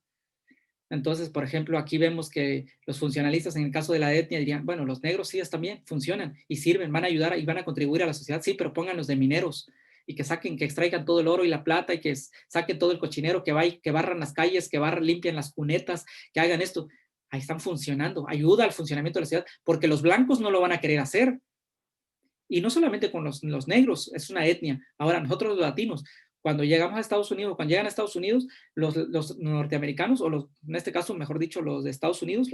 Entonces, por ejemplo, aquí vemos que los funcionalistas en el caso de la etnia dirían, bueno, los negros sí también funcionan y sirven, van a ayudar y van a contribuir a la sociedad, sí, pero pónganlos de mineros y que saquen, que extraigan todo el oro y la plata y que saquen todo el cochinero, que barran las calles, que limpian las cunetas, que hagan esto. Ahí están funcionando, ayuda al funcionamiento de la sociedad, porque los blancos no lo van a querer hacer. Y no solamente con los negros, es una etnia. Ahora, nosotros los latinos, cuando llegamos a Estados Unidos, cuando llegan a Estados Unidos, los norteamericanos, o en este caso, mejor dicho, los de Estados Unidos,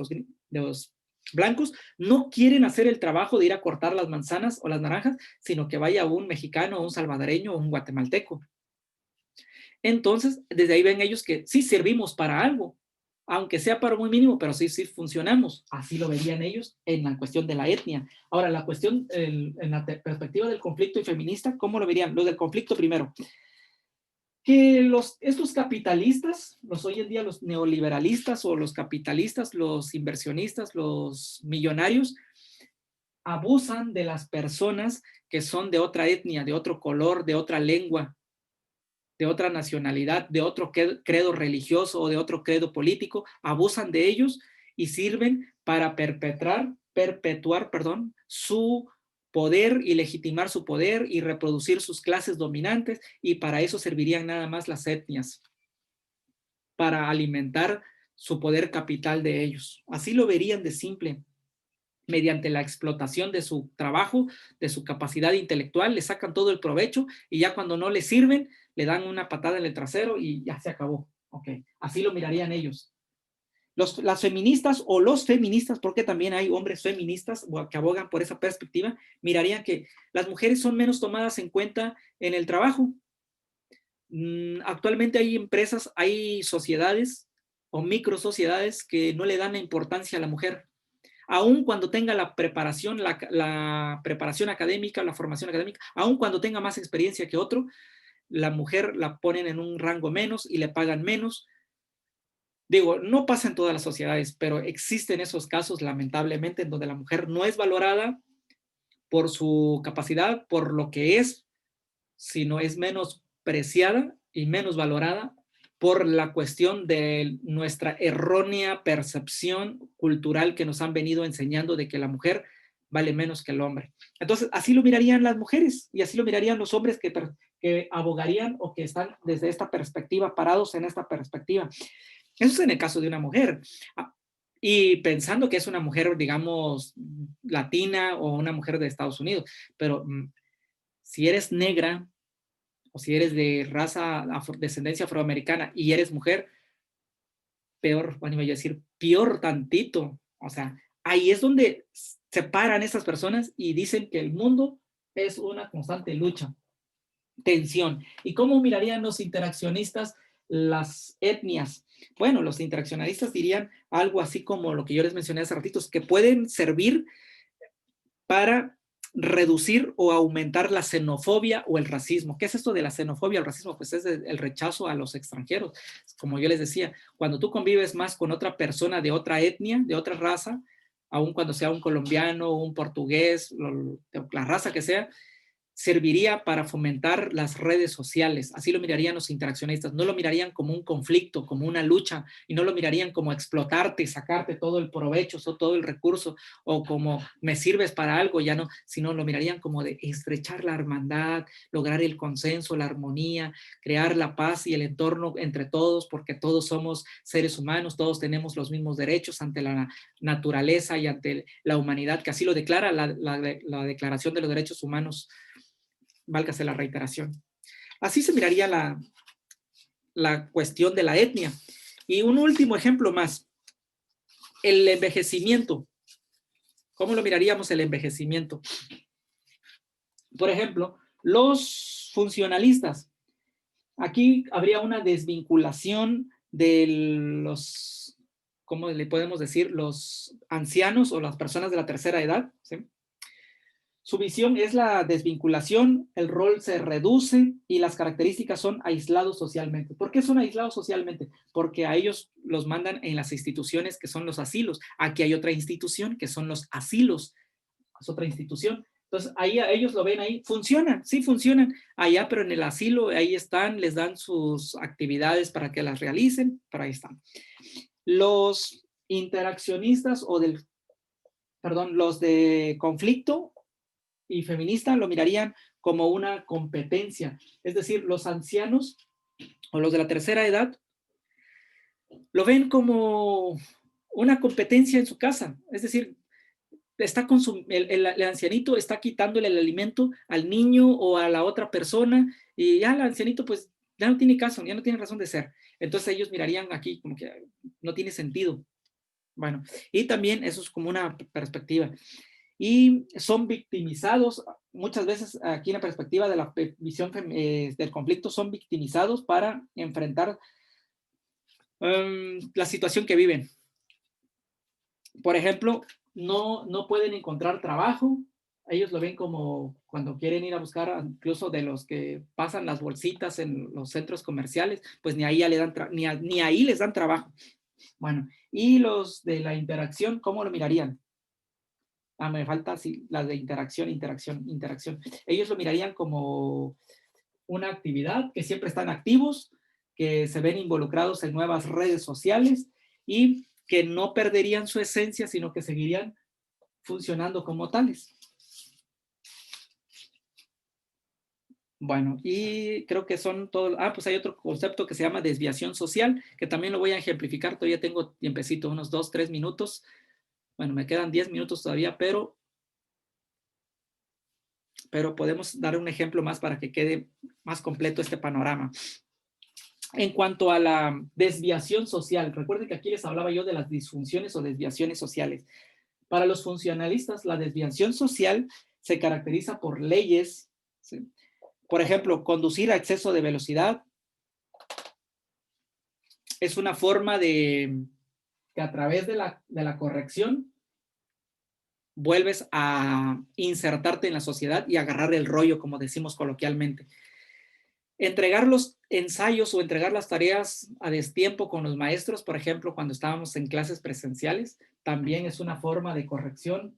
los blancos, no quieren hacer el trabajo de ir a cortar las manzanas o las naranjas, sino que vaya un mexicano, un salvadoreño o un guatemalteco. Entonces, desde ahí ven ellos que sí servimos para algo, aunque sea para muy mínimo, pero sí funcionamos. Así lo verían ellos en la cuestión de la etnia. Ahora, la cuestión, en la perspectiva del conflicto y feminista, ¿cómo lo verían? Los del conflicto primero. Que estos capitalistas, hoy en día los neoliberalistas o los capitalistas, los inversionistas, los millonarios, abusan de las personas que son de otra etnia, de otro color, de otra lengua, de otra nacionalidad, de otro credo religioso o de otro credo político, abusan de ellos y sirven para perpetuar, su poder y legitimar su poder y reproducir sus clases dominantes, y para eso servirían nada más las etnias, para alimentar su poder capital de ellos. Así lo verían de simple. Mediante la explotación de su trabajo, de su capacidad intelectual, le sacan todo el provecho y ya cuando no le sirven, le dan una patada en el trasero y ya se acabó. Okay. Así lo mirarían ellos. Las feministas o los feministas, porque también hay hombres feministas que abogan por esa perspectiva, mirarían que las mujeres son menos tomadas en cuenta en el trabajo. Actualmente hay empresas, hay sociedades o microsociedades que no le dan la importancia a la mujer, aun cuando tenga la preparación, la preparación académica, la formación académica, aun cuando tenga más experiencia que otro, la mujer la ponen en un rango menos y le pagan menos. Digo, no pasa en todas las sociedades, pero existen esos casos, lamentablemente, en donde la mujer no es valorada por su capacidad, por lo que es, sino es menos preciada y menos valorada por la cuestión de nuestra errónea percepción cultural que nos han venido enseñando de que la mujer vale menos que el hombre. Entonces, así lo mirarían las mujeres y así lo mirarían los hombres que abogarían o que están desde esta perspectiva, parados en esta perspectiva. Eso es en el caso de una mujer. Y pensando que es una mujer, digamos, latina o una mujer de Estados Unidos. Pero si eres negra o si eres de descendencia afroamericana y eres mujer, peor, bueno, iba a decir, peor tantito. O sea, ahí es donde se paran estas personas y dicen que el mundo es una constante lucha, tensión. ¿Y cómo mirarían los interaccionistas las etnias? Bueno, los interaccionistas dirían algo así como lo que yo les mencioné hace ratitos, que pueden servir para reducir o aumentar la xenofobia o el racismo. ¿Qué es esto de la xenofobia o el racismo? Pues es el rechazo a los extranjeros. Como yo les decía, cuando tú convives más con otra persona de otra etnia, de otra raza, aun cuando sea un colombiano, un portugués, la raza que sea, serviría para fomentar las redes sociales. Así lo mirarían los interaccionistas. No lo mirarían como un conflicto, como una lucha, y no lo mirarían como explotarte, sacarte todo el provecho, todo el recurso, o como me sirves para algo, ya no, sino lo mirarían como de estrechar la hermandad, lograr el consenso, la armonía, crear la paz y el entorno entre todos, porque todos somos seres humanos, todos tenemos los mismos derechos ante la naturaleza y ante la humanidad, que así lo declara la Declaración de los Derechos Humanos, válgase la reiteración. Así se miraría la cuestión de la etnia. Y un último ejemplo más, el envejecimiento. ¿Cómo lo miraríamos el envejecimiento? Por ejemplo, los funcionalistas. Aquí habría una desvinculación de los, ¿cómo le podemos decir? Los ancianos o las personas de la tercera edad, ¿sí? Su visión es la desvinculación, el rol se reduce y las características son aislados socialmente. ¿Por qué son aislados socialmente? Porque a ellos los mandan en las instituciones que son los asilos. Aquí hay otra institución que son los asilos, es otra institución. Entonces, ahí ellos lo ven ahí, funcionan, sí funcionan allá, pero en el asilo ahí están, les dan sus actividades para que las realicen, pero ahí están. Los interaccionistas perdón, los de conflicto y feminista lo mirarían como una competencia. Es decir, los ancianos o los de la tercera edad lo ven como una competencia en su casa. Es decir, el ancianito está quitándole el alimento al niño o a la otra persona y ya el ancianito pues ya no tiene caso, ya no tiene razón de ser. Entonces ellos mirarían aquí como que no tiene sentido. Bueno, y también eso es como una perspectiva. Y son victimizados, muchas veces aquí en la perspectiva de la visión del conflicto, son victimizados para enfrentar la situación que viven. Por ejemplo, no pueden encontrar trabajo, ellos lo ven como cuando quieren ir a buscar, incluso de los que pasan las bolsitas en los centros comerciales, pues ni ahí, ya le dan ni ahí les dan trabajo. Bueno, y los de la interacción, ¿cómo lo mirarían? Me falta sí, las de interacción. Ellos lo mirarían como una actividad que siempre están activos, que se ven involucrados en nuevas redes sociales y que no perderían su esencia, sino que seguirían funcionando como tales. Bueno, y creo que son todos. Pues hay otro concepto que se llama desviación social, que también lo voy a ejemplificar. Todavía tengo tiempecito, unos 2, 3 minutos. Bueno, me quedan 10 minutos todavía, pero podemos dar un ejemplo más para que quede más completo este panorama. En cuanto a la desviación social, recuerden que aquí les hablaba yo de las disfunciones o desviaciones sociales. Para los funcionalistas, la desviación social se caracteriza por leyes, ¿sí? Por ejemplo, conducir a exceso de velocidad es una forma de que a través de la corrección vuelves a insertarte en la sociedad y agarrar el rollo, como decimos coloquialmente. Entregar los ensayos o entregar las tareas a destiempo con los maestros, por ejemplo, cuando estábamos en clases presenciales, también es una forma de corrección.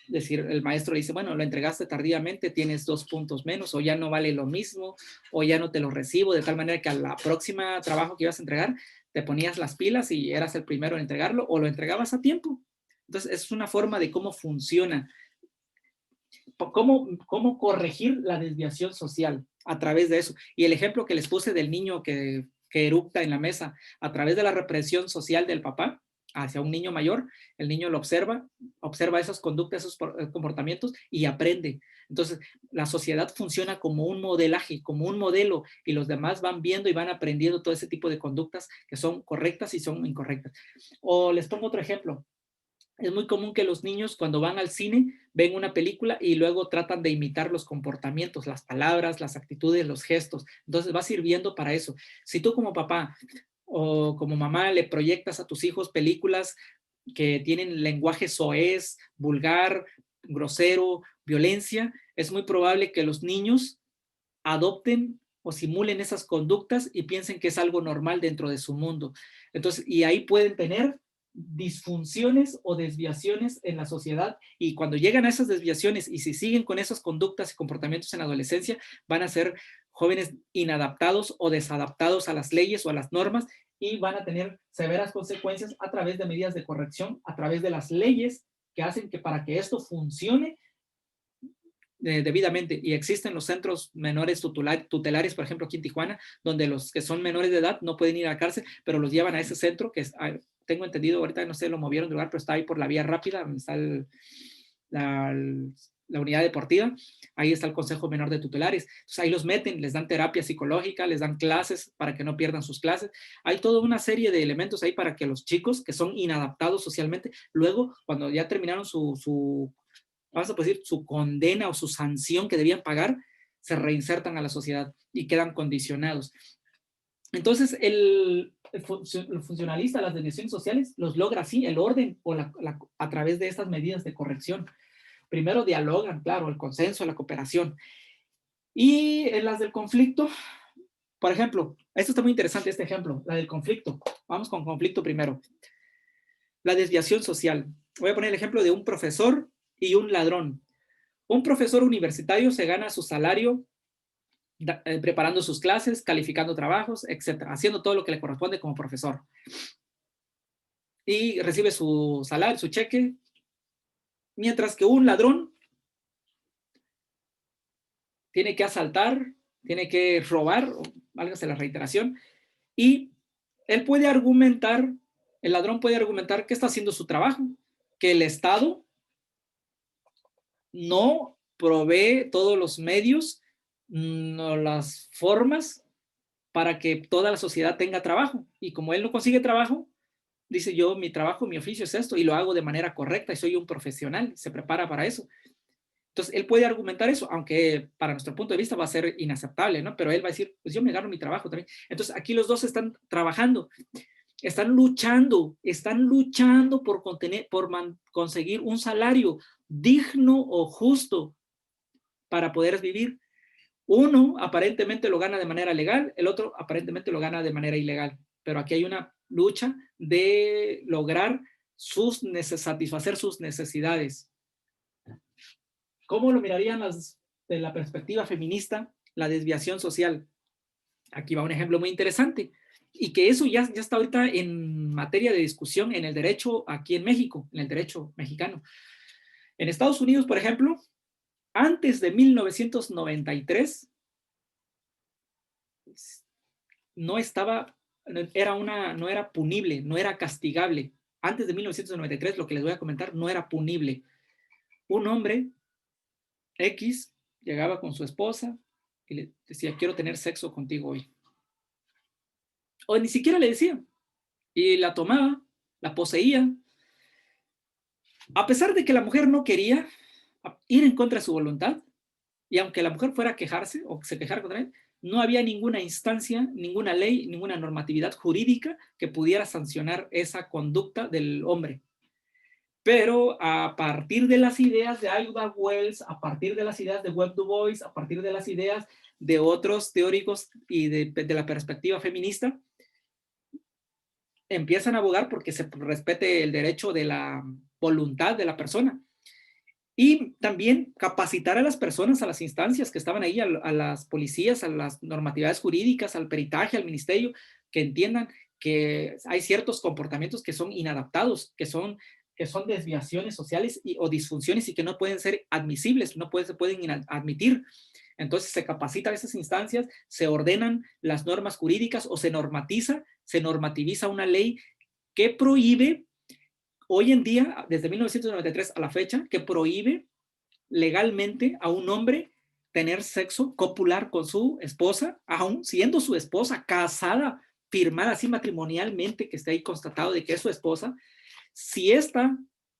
Es decir, el maestro le dice, bueno, lo entregaste tardíamente, tienes 2 puntos menos, o ya no vale lo mismo, o ya no te lo recibo, de tal manera que a la próxima trabajo que ibas a entregar, te ponías las pilas y eras el primero en entregarlo, o lo entregabas a tiempo. Entonces, es una forma de cómo funciona, cómo corregir la desviación social a través de eso. Y el ejemplo que les puse del niño que eructa en la mesa, a través de la represión social del papá hacia un niño mayor, el niño lo observa esas conductas, esos comportamientos y aprende. Entonces, la sociedad funciona como un modelaje, como un modelo, y los demás van viendo y van aprendiendo todo ese tipo de conductas que son correctas y son incorrectas. O les pongo otro ejemplo. Es muy común que los niños cuando van al cine ven una película y luego tratan de imitar los comportamientos, las palabras, las actitudes, los gestos. Entonces va sirviendo para eso. Si tú como papá o como mamá le proyectas a tus hijos películas que tienen lenguaje soez, vulgar, grosero, violencia, es muy probable que los niños adopten o simulen esas conductas y piensen que es algo normal dentro de su mundo. Entonces, y ahí pueden tener disfunciones o desviaciones en la sociedad, y cuando llegan a esas desviaciones y si siguen con esas conductas y comportamientos en la adolescencia, van a ser jóvenes inadaptados o desadaptados a las leyes o a las normas, y van a tener severas consecuencias a través de medidas de corrección, a través de las leyes que hacen que para que esto funcione debidamente. Y existen los centros menores tutelares, por ejemplo, aquí en Tijuana, donde los que son menores de edad no pueden ir a la cárcel, pero los llevan a ese centro que es, tengo entendido, ahorita no sé, lo movieron de lugar, pero está ahí por la vía rápida, donde está la unidad deportiva, ahí está el Consejo Menor de Tutelares. Entonces ahí los meten, les dan terapia psicológica, les dan clases para que no pierdan sus clases. Hay toda una serie de elementos ahí para que los chicos que son inadaptados socialmente, luego cuando ya terminaron vamos a decir, su condena o su sanción que debían pagar, se reinsertan a la sociedad y quedan condicionados. Entonces, el funcionalista, las desviaciones sociales, los logra así, el orden o a través de estas medidas de corrección. Primero dialogan, claro, el consenso, la cooperación. Y en las del conflicto, por ejemplo, esto está muy interesante, este ejemplo, la del conflicto. Vamos con conflicto primero. La desviación social. Voy a poner el ejemplo de un profesor y un ladrón. Un profesor universitario se gana su salario preparando sus clases, calificando trabajos, etcétera, haciendo todo lo que le corresponde como profesor. Y recibe su salario, su cheque, mientras que un ladrón tiene que asaltar, tiene que robar, válgase la reiteración, y él puede argumentar, el ladrón puede argumentar que está haciendo su trabajo, que el Estado no provee todos los medios, no las formas para que toda la sociedad tenga trabajo. Y como él no consigue trabajo, dice yo, mi trabajo, mi oficio es esto y lo hago de manera correcta y soy un profesional, se prepara para eso. Entonces, él puede argumentar eso, aunque para nuestro punto de vista va a ser inaceptable, ¿no? Pero él va a decir, pues yo me gano mi trabajo también. Entonces, aquí los dos están trabajando, están luchando por conseguir un salario digno o justo para poder vivir. Uno aparentemente lo gana de manera legal, el otro aparentemente lo gana de manera ilegal. Pero aquí hay una lucha de lograr satisfacer sus necesidades. ¿Cómo lo mirarían de la perspectiva feminista la desviación social? Aquí va un ejemplo muy interesante y que eso ya está ahorita en materia de discusión en el derecho aquí en México, en el derecho mexicano. En Estados Unidos, por ejemplo, antes de 1993, no era punible, no era castigable. Antes de 1993, lo que les voy a comentar, no era punible. Un hombre X llegaba con su esposa y le decía, quiero tener sexo contigo hoy. O ni siquiera le decía. Y la tomaba, la poseía. A pesar de que la mujer no quería ir en contra de su voluntad, y aunque la mujer fuera a quejarse o se quejara contra él, no había ninguna instancia, ninguna ley, ninguna normatividad jurídica que pudiera sancionar esa conducta del hombre. Pero a partir de las ideas de Ida Wells, a partir de las ideas de Webb Du Bois, a partir de las ideas de otros teóricos y de la perspectiva feminista, empiezan a abogar porque se respete el derecho de la voluntad de la persona. Y también capacitar a las personas, a las instancias que estaban ahí, a las policías, a las normatividades jurídicas, al peritaje, al ministerio, que entiendan que hay ciertos comportamientos que son inadaptados, que son desviaciones sociales o disfunciones y que no pueden ser admisibles, no se pueden admitir. Entonces se capacita a esas instancias, se ordenan las normas jurídicas o se normativiza una ley que prohíbe hoy en día, desde 1993 a la fecha, que prohíbe legalmente a un hombre tener sexo copular con su esposa, aún siendo su esposa casada, firmada así matrimonialmente, que esté ahí constatado de que es su esposa, si esta,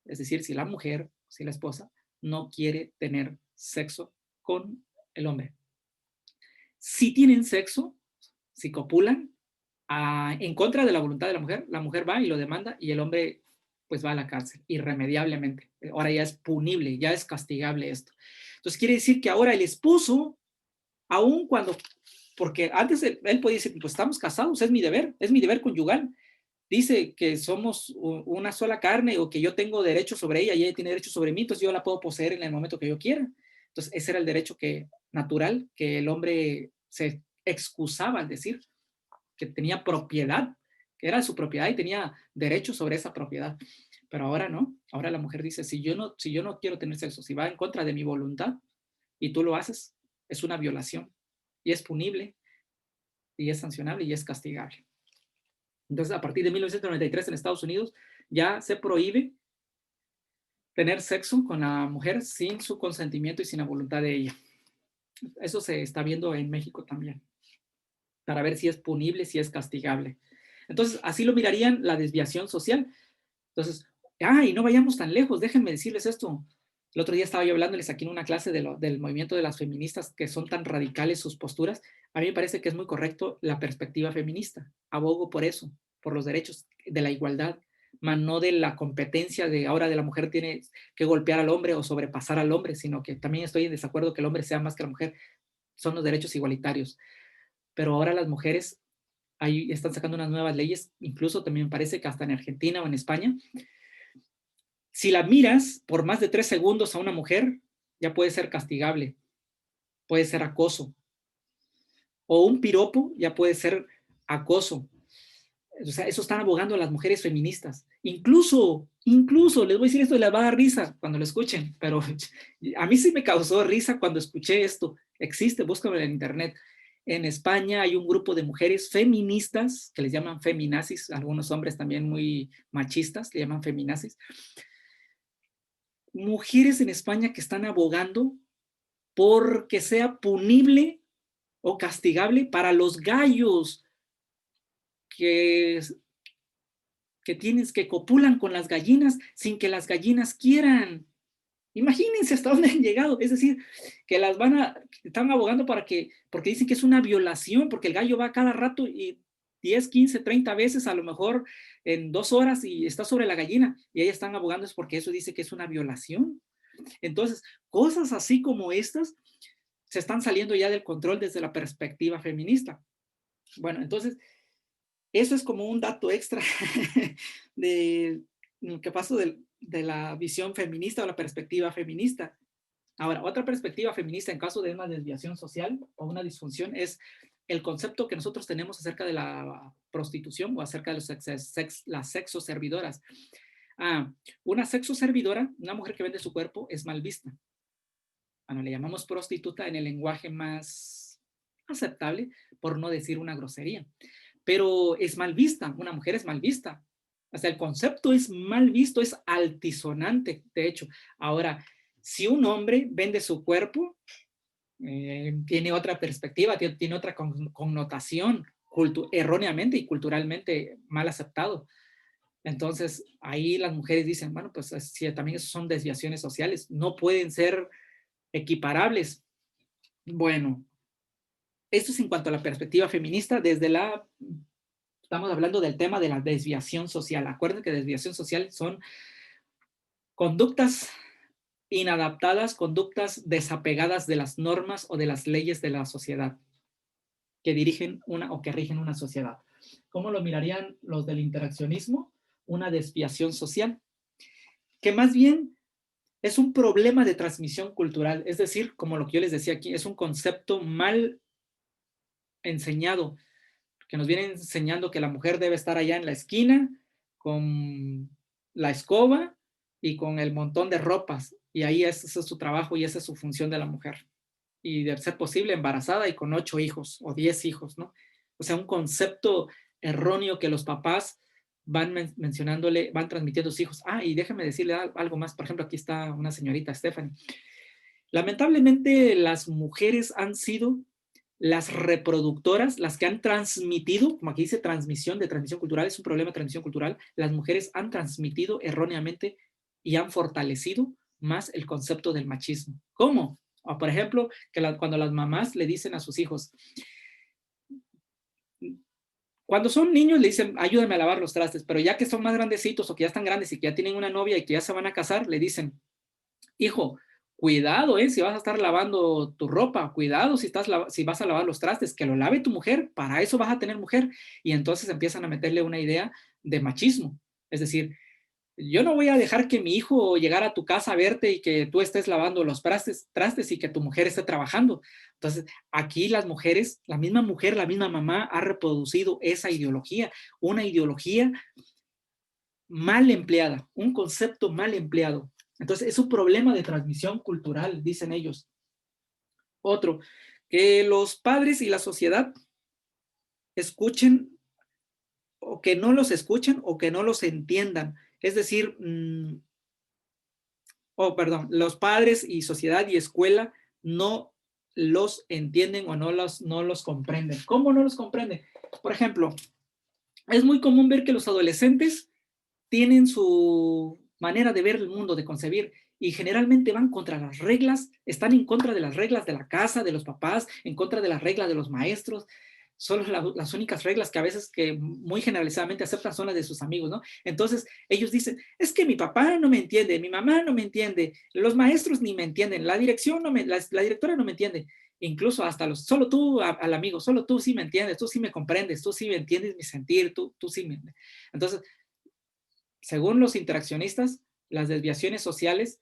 es decir, si la mujer, si la esposa, no quiere tener sexo con el hombre. Si tienen sexo, si copulan, en contra de la voluntad de la mujer va y lo demanda y el hombre pues va a la cárcel, irremediablemente. Ahora ya es punible, ya es castigable esto. Entonces quiere decir que ahora el esposo, aun cuando, porque antes él podía decir, pues estamos casados, es mi deber conyugal. Dice que somos una sola carne o que yo tengo derecho sobre ella y ella tiene derecho sobre mí, entonces yo la puedo poseer en el momento que yo quiera. Entonces ese era el derecho natural que el hombre se excusaba al decir que tenía propiedad, que era su propiedad y tenía derecho sobre esa propiedad. Pero ahora no, ahora la mujer dice, si yo no quiero tener sexo, si va en contra de mi voluntad y tú lo haces, es una violación y es punible y es sancionable y es castigable. Entonces, a partir de 1993 en Estados Unidos ya se prohíbe tener sexo con la mujer sin su consentimiento y sin la voluntad de ella. Eso se está viendo en México también, para ver si es punible, si es castigable. Entonces, así lo mirarían la desviación social. Entonces, y no vayamos tan lejos, déjenme decirles esto. El otro día estaba yo hablándoles aquí en una clase del movimiento de las feministas, que son tan radicales sus posturas. A mí me parece que es muy correcto la perspectiva feminista. Abogo por eso, por los derechos de la igualdad, más no de la competencia de ahora de la mujer tiene que golpear al hombre o sobrepasar al hombre, sino que también estoy en desacuerdo que el hombre sea más que la mujer. Son los derechos igualitarios. Pero ahora las mujeres ahí están sacando unas nuevas leyes, incluso también me parece que hasta en Argentina o en España, si la miras por más de 3 segundos a una mujer, ya puede ser castigable, puede ser acoso. O un piropo ya puede ser acoso. O sea, eso están abogando las mujeres feministas. Incluso, les voy a decir esto y les va a dar risa cuando lo escuchen, pero a mí sí me causó risa cuando escuché esto. Existe, búscalo en internet. En España hay un grupo de mujeres feministas que les llaman feminazis, algunos hombres también muy machistas le llaman feminazis. Mujeres en España que están abogando porque sea punible o castigable para los gallos que, que copulan con las gallinas sin que las gallinas quieran. Imagínense hasta dónde han llegado. Es decir, que están abogando porque dicen que es una violación, porque el gallo va cada rato y 10, 15, 30 veces a lo mejor en 2 horas y está sobre la gallina. Y ellas están abogando es porque eso dice que es una violación. Entonces, cosas así como estas se están saliendo ya del control desde la perspectiva feminista. Bueno, entonces, eso es como un dato extra de lo que pasó de la visión feminista o la perspectiva feminista. Ahora, otra perspectiva feminista en caso de una desviación social o una disfunción es el concepto que nosotros tenemos acerca de la prostitución o acerca de las sexoservidoras. Una sexoservidora, una mujer que vende su cuerpo, es mal vista. Bueno, le llamamos prostituta en el lenguaje más aceptable, por no decir una grosería. Pero es mal vista, una mujer es mal vista. Hasta el concepto es mal visto, es altisonante, de hecho. Ahora, si un hombre vende su cuerpo, tiene otra perspectiva, tiene otra connotación, erróneamente y culturalmente mal aceptado. Entonces, ahí las mujeres dicen, bueno, pues sí, también eso son desviaciones sociales, no pueden ser equiparables. Bueno, esto es en cuanto a la perspectiva feminista, estamos hablando del tema de la desviación social. Acuérdense que desviación social son conductas inadaptadas, conductas desapegadas de las normas o de las leyes de la sociedad que dirigen o que rigen una sociedad. ¿Cómo lo mirarían los del interaccionismo? Una desviación social, que más bien es un problema de transmisión cultural, es decir, como lo que yo les decía aquí, es un concepto mal enseñado, que nos viene enseñando que la mujer debe estar allá en la esquina con la escoba y con el montón de ropas, y ahí ese es su trabajo y esa es su función de la mujer. Y de ser posible embarazada y con 8 hijos o 10 hijos, ¿no? O sea, un concepto erróneo que los papás van mencionándole, van transmitiendo a sus hijos. Y déjame decirle algo más. Por ejemplo, aquí está una señorita, Stephanie. Lamentablemente, las mujeres han sido las reproductoras, las que han transmitido, como aquí dice transmisión cultural, es un problema de transmisión cultural, las mujeres han transmitido erróneamente y han fortalecido más el concepto del machismo. ¿Cómo? O por ejemplo, cuando las mamás le dicen a sus hijos, cuando son niños le dicen, ayúdame a lavar los trastes, pero ya que son más grandecitos o que ya están grandes y que ya tienen una novia y que ya se van a casar, le dicen, hijo, cuidado, si vas a estar lavando tu ropa, cuidado si vas a lavar los trastes, que lo lave tu mujer, para eso vas a tener mujer. Y entonces empiezan a meterle una idea de machismo. Es decir, yo no voy a dejar que mi hijo llegara a tu casa a verte y que tú estés lavando los trastes y que tu mujer esté trabajando. Entonces, aquí las mujeres, la misma mujer, la misma mamá ha reproducido esa ideología, una ideología mal empleada, un concepto mal empleado. Entonces, es un problema de transmisión cultural, dicen ellos. Otro, que los padres y la sociedad escuchen o que no los escuchen o que no los entiendan. Es decir, perdón, los padres y sociedad y escuela no los entienden o no los comprenden. ¿Cómo no los comprenden? Por ejemplo, es muy común ver que los adolescentes tienen su manera de ver el mundo, de concebir, y generalmente van contra las reglas, están en contra de las reglas de la casa, de los papás, en contra de las reglas de los maestros. Son las únicas reglas que a veces que muy generalizadamente aceptan son las de sus amigos, ¿no? Entonces ellos dicen, es que mi papá no me entiende, mi mamá no me entiende, los maestros ni me entienden, la dirección no me, la directora no me entiende, incluso hasta los, solo tú al amigo, solo tú sí me entiendes, tú sí me comprendes, tú sí me entiendes mi sentir, tú sí me... Entonces, según los interaccionistas, las desviaciones sociales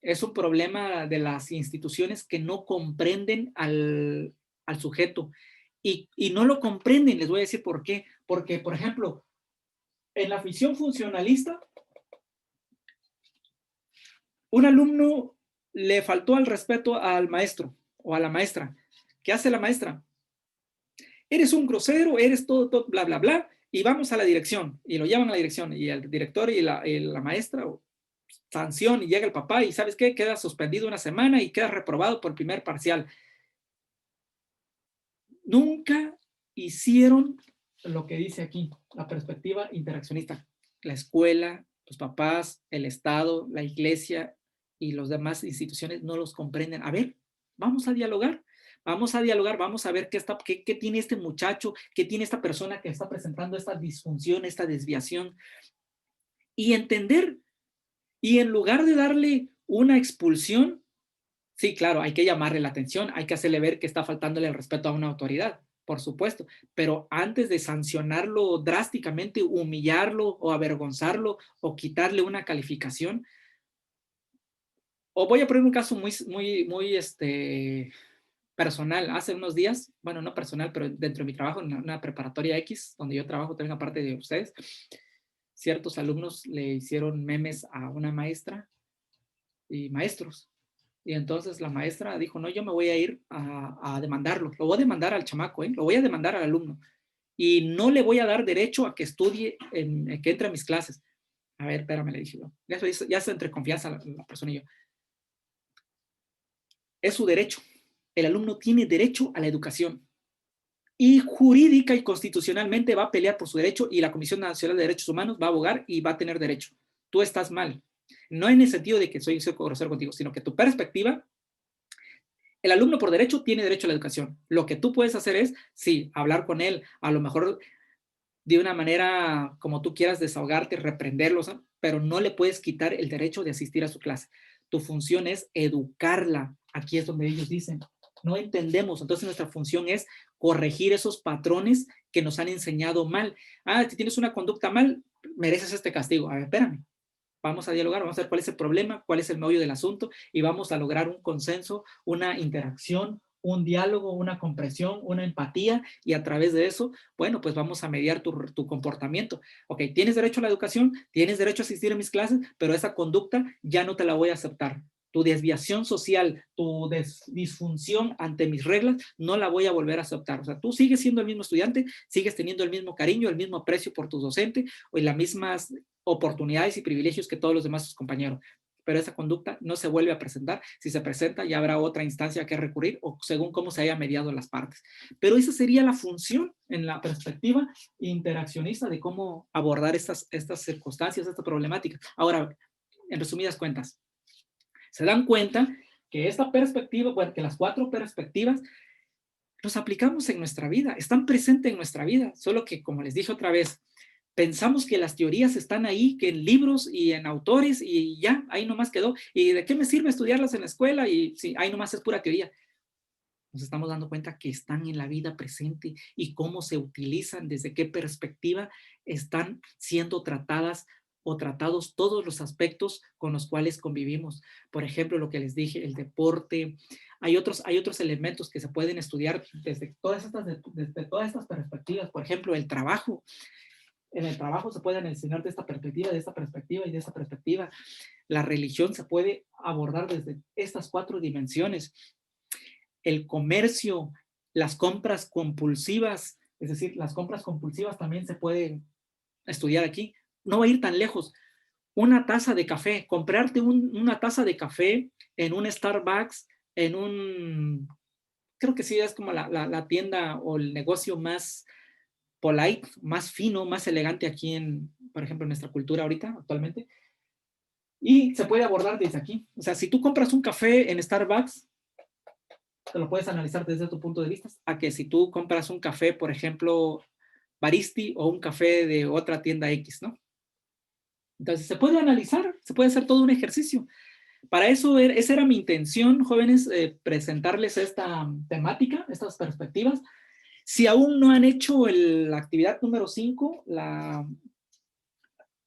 es un problema de las instituciones que no comprenden al sujeto. Y no lo comprenden, les voy a decir por qué. Porque, por ejemplo, en la visión funcionalista, un alumno le faltó al respeto al maestro o a la maestra. ¿Qué hace la maestra? Eres un grosero, eres todo, bla, bla, bla, y vamos a la dirección. Y lo llevan a la dirección. Y el director y la maestra sanción y llega el papá y ¿sabes qué? Queda suspendido una semana y queda reprobado por el primer parcial. Nunca hicieron lo que dice aquí, la perspectiva interaccionista. La escuela, los papás, el Estado, la iglesia y las demás instituciones no los comprenden. A ver, vamos a dialogar. Vamos a dialogar, vamos a ver qué tiene este muchacho, qué tiene esta persona que está presentando esta disfunción, esta desviación, y entender. Y en lugar de darle una expulsión, sí, claro, hay que llamarle la atención, hay que hacerle ver que está faltándole el respeto a una autoridad, por supuesto, pero antes de sancionarlo drásticamente, humillarlo o avergonzarlo o quitarle una calificación, o voy a poner un caso muy personal. Hace unos días, bueno, no personal, pero dentro de mi trabajo, en una preparatoria X, donde yo trabajo también aparte de ustedes, ciertos alumnos le hicieron memes a una maestra y maestros. Y entonces la maestra dijo, no, yo me voy a ir a demandarlo, lo voy a demandar al chamaco, lo voy a demandar al alumno y no le voy a dar derecho a que estudie, que entre a mis clases. A ver, espérame, le dije yo. Ya se entre confianza la persona y yo. Es su derecho. El alumno tiene derecho a la educación. Y jurídica y constitucionalmente va a pelear por su derecho y la Comisión Nacional de Derechos Humanos va a abogar y va a tener derecho. Tú estás mal. No en el sentido de que soy grosero contigo, sino que tu perspectiva. El alumno por derecho tiene derecho a la educación. Lo que tú puedes hacer es, sí, hablar con él, a lo mejor de una manera como tú quieras desahogarte, reprenderlo, ¿sabes? Pero no le puedes quitar el derecho de asistir a su clase. Tu función es educarla. Aquí es donde ellos dicen, no entendemos. Entonces nuestra función es corregir esos patrones que nos han enseñado mal. Ah, si tienes una conducta mal, mereces este castigo. A ver, espérame. Vamos a dialogar, vamos a ver cuál es el problema, cuál es el meollo del asunto y vamos a lograr un consenso, una interacción, un diálogo, una comprensión, una empatía y a través de eso, bueno, pues vamos a mediar tu comportamiento. Ok, tienes derecho a la educación, tienes derecho a asistir a mis clases, pero esa conducta ya no te la voy a aceptar. Tu desviación social, tu disfunción ante mis reglas, no la voy a volver a aceptar. O sea, tú sigues siendo el mismo estudiante, sigues teniendo el mismo cariño, el mismo aprecio por tus docentes o las mismas oportunidades y privilegios que todos los demás sus compañeros. Pero esa conducta no se vuelve a presentar. Si se presenta, ya habrá otra instancia que recurrir o según cómo se haya mediado las partes. Pero esa sería la función en la perspectiva interaccionista de cómo abordar estas circunstancias, esta problemática. Ahora, en resumidas cuentas, se dan cuenta que esta perspectiva, bueno, que las 4 perspectivas los aplicamos en nuestra vida, están presentes en nuestra vida, solo que, como les dije otra vez, pensamos que las teorías están ahí, que en libros y en autores y ya, ahí nomás quedó. ¿Y de qué me sirve estudiarlas en la escuela? Y sí, ahí nomás es pura teoría. Nos estamos dando cuenta que están en la vida presente y cómo se utilizan, desde qué perspectiva están siendo tratadas o tratados todos los aspectos con los cuales convivimos. Por ejemplo, lo que les dije, el deporte. Hay otros elementos que se pueden estudiar desde desde todas estas perspectivas. Por ejemplo, el trabajo. En el trabajo se pueden enseñar de esta perspectiva, de esta perspectiva y de esta perspectiva. La religión se puede abordar desde estas 4 dimensiones. El comercio, las compras compulsivas, es decir, las compras compulsivas también se pueden estudiar aquí. No va a ir tan lejos. una taza de café, comprarte una taza de café en un Starbucks, en un, creo que sí es como la tienda o el negocio más polite, más fino, más elegante aquí en, por ejemplo, en nuestra cultura ahorita, actualmente. Y se puede abordar desde aquí. O sea, si tú compras un café en Starbucks, te lo puedes analizar desde tu punto de vista, a que si tú compras un café, por ejemplo, Baristi o un café de otra tienda X, ¿no? Entonces, se puede analizar, se puede hacer todo un ejercicio. Para eso, esa era mi intención, jóvenes, presentarles esta temática, estas perspectivas. Si aún no han hecho la actividad número 5,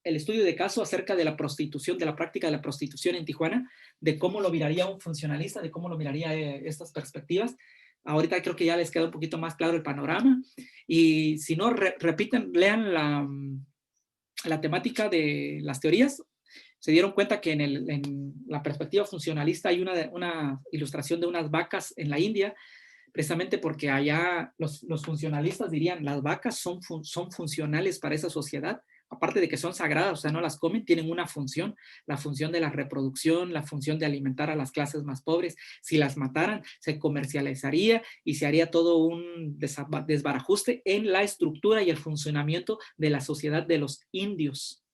el estudio de caso acerca de la prostitución, de la práctica de la prostitución en Tijuana, de cómo lo miraría un funcionalista, de cómo lo miraría estas perspectivas. Ahorita creo que ya les queda un poquito más claro el panorama. Y si no, repiten, lean la temática de las teorías. Se dieron cuenta que en la perspectiva funcionalista hay una ilustración de unas vacas en la India, precisamente porque allá los funcionalistas dirían, las vacas son funcionales para esa sociedad, aparte de que son sagradas, o sea, no las comen, tienen una función, la función de la reproducción, la función de alimentar a las clases más pobres. Si las mataran, se comercializaría y se haría todo un desbarajuste en la estructura y el funcionamiento de la sociedad de los indios.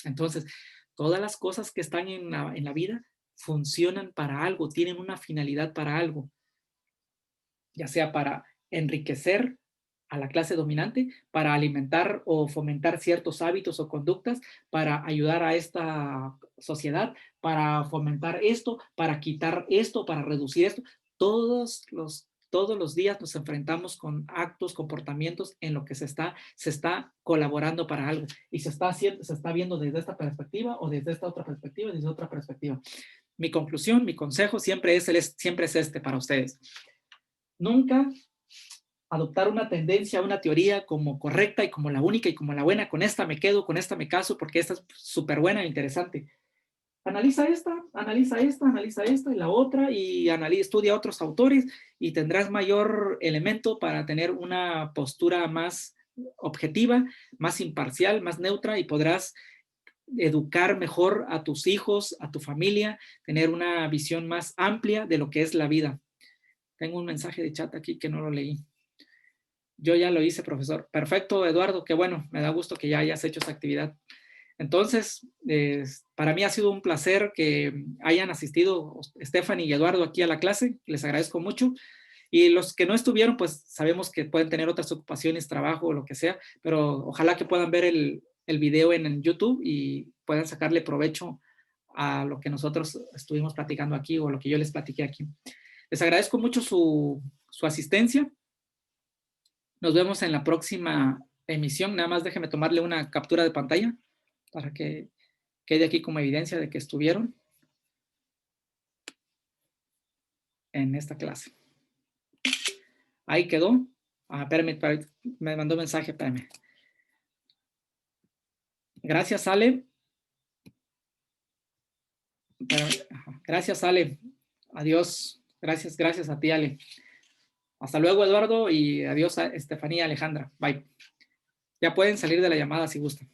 Entonces, todas las cosas que están en la vida funcionan para algo, tienen una finalidad para algo, ya sea para enriquecer a la clase dominante, para alimentar o fomentar ciertos hábitos o conductas, para ayudar a esta sociedad, para fomentar esto, para quitar esto, para reducir esto. Todos los días nos enfrentamos con actos, comportamientos en lo que se está colaborando para algo y se está viendo desde esta perspectiva o desde esta otra perspectiva, desde otra perspectiva. Mi conclusión, mi consejo siempre es este para ustedes. Nunca adoptar una tendencia, una teoría como correcta y como la única y como la buena, con esta me quedo, con esta me caso, porque esta es súper buena e interesante. Analiza esta y la otra, y estudia a otros autores y tendrás mayor elemento para tener una postura más objetiva, más imparcial, más neutra, y podrás educar mejor a tus hijos, a tu familia, tener una visión más amplia de lo que es la vida. Tengo un mensaje de chat aquí que no lo leí. Yo ya lo hice, profesor. Perfecto, Eduardo, qué bueno, me da gusto que ya hayas hecho esa actividad. Entonces, para mí ha sido un placer que hayan asistido Stephanie y Eduardo aquí a la clase, les agradezco mucho. Y los que no estuvieron, pues sabemos que pueden tener otras ocupaciones, trabajo o lo que sea, pero ojalá que puedan ver el video en YouTube y puedan sacarle provecho a lo que nosotros estuvimos platicando aquí o lo que yo les platiqué aquí. Les agradezco mucho su asistencia. Nos vemos en la próxima emisión. Nada más déjenme tomarle una captura de pantalla para que quede aquí como evidencia de que estuvieron en esta clase. Ahí quedó. Espérame, me mandó mensaje, espérame. Gracias, Ale. Gracias, Ale. Adiós. Gracias a ti, Ale. Hasta luego, Eduardo, y adiós a Estefanía, Alejandra. Bye. Ya pueden salir de la llamada si gustan.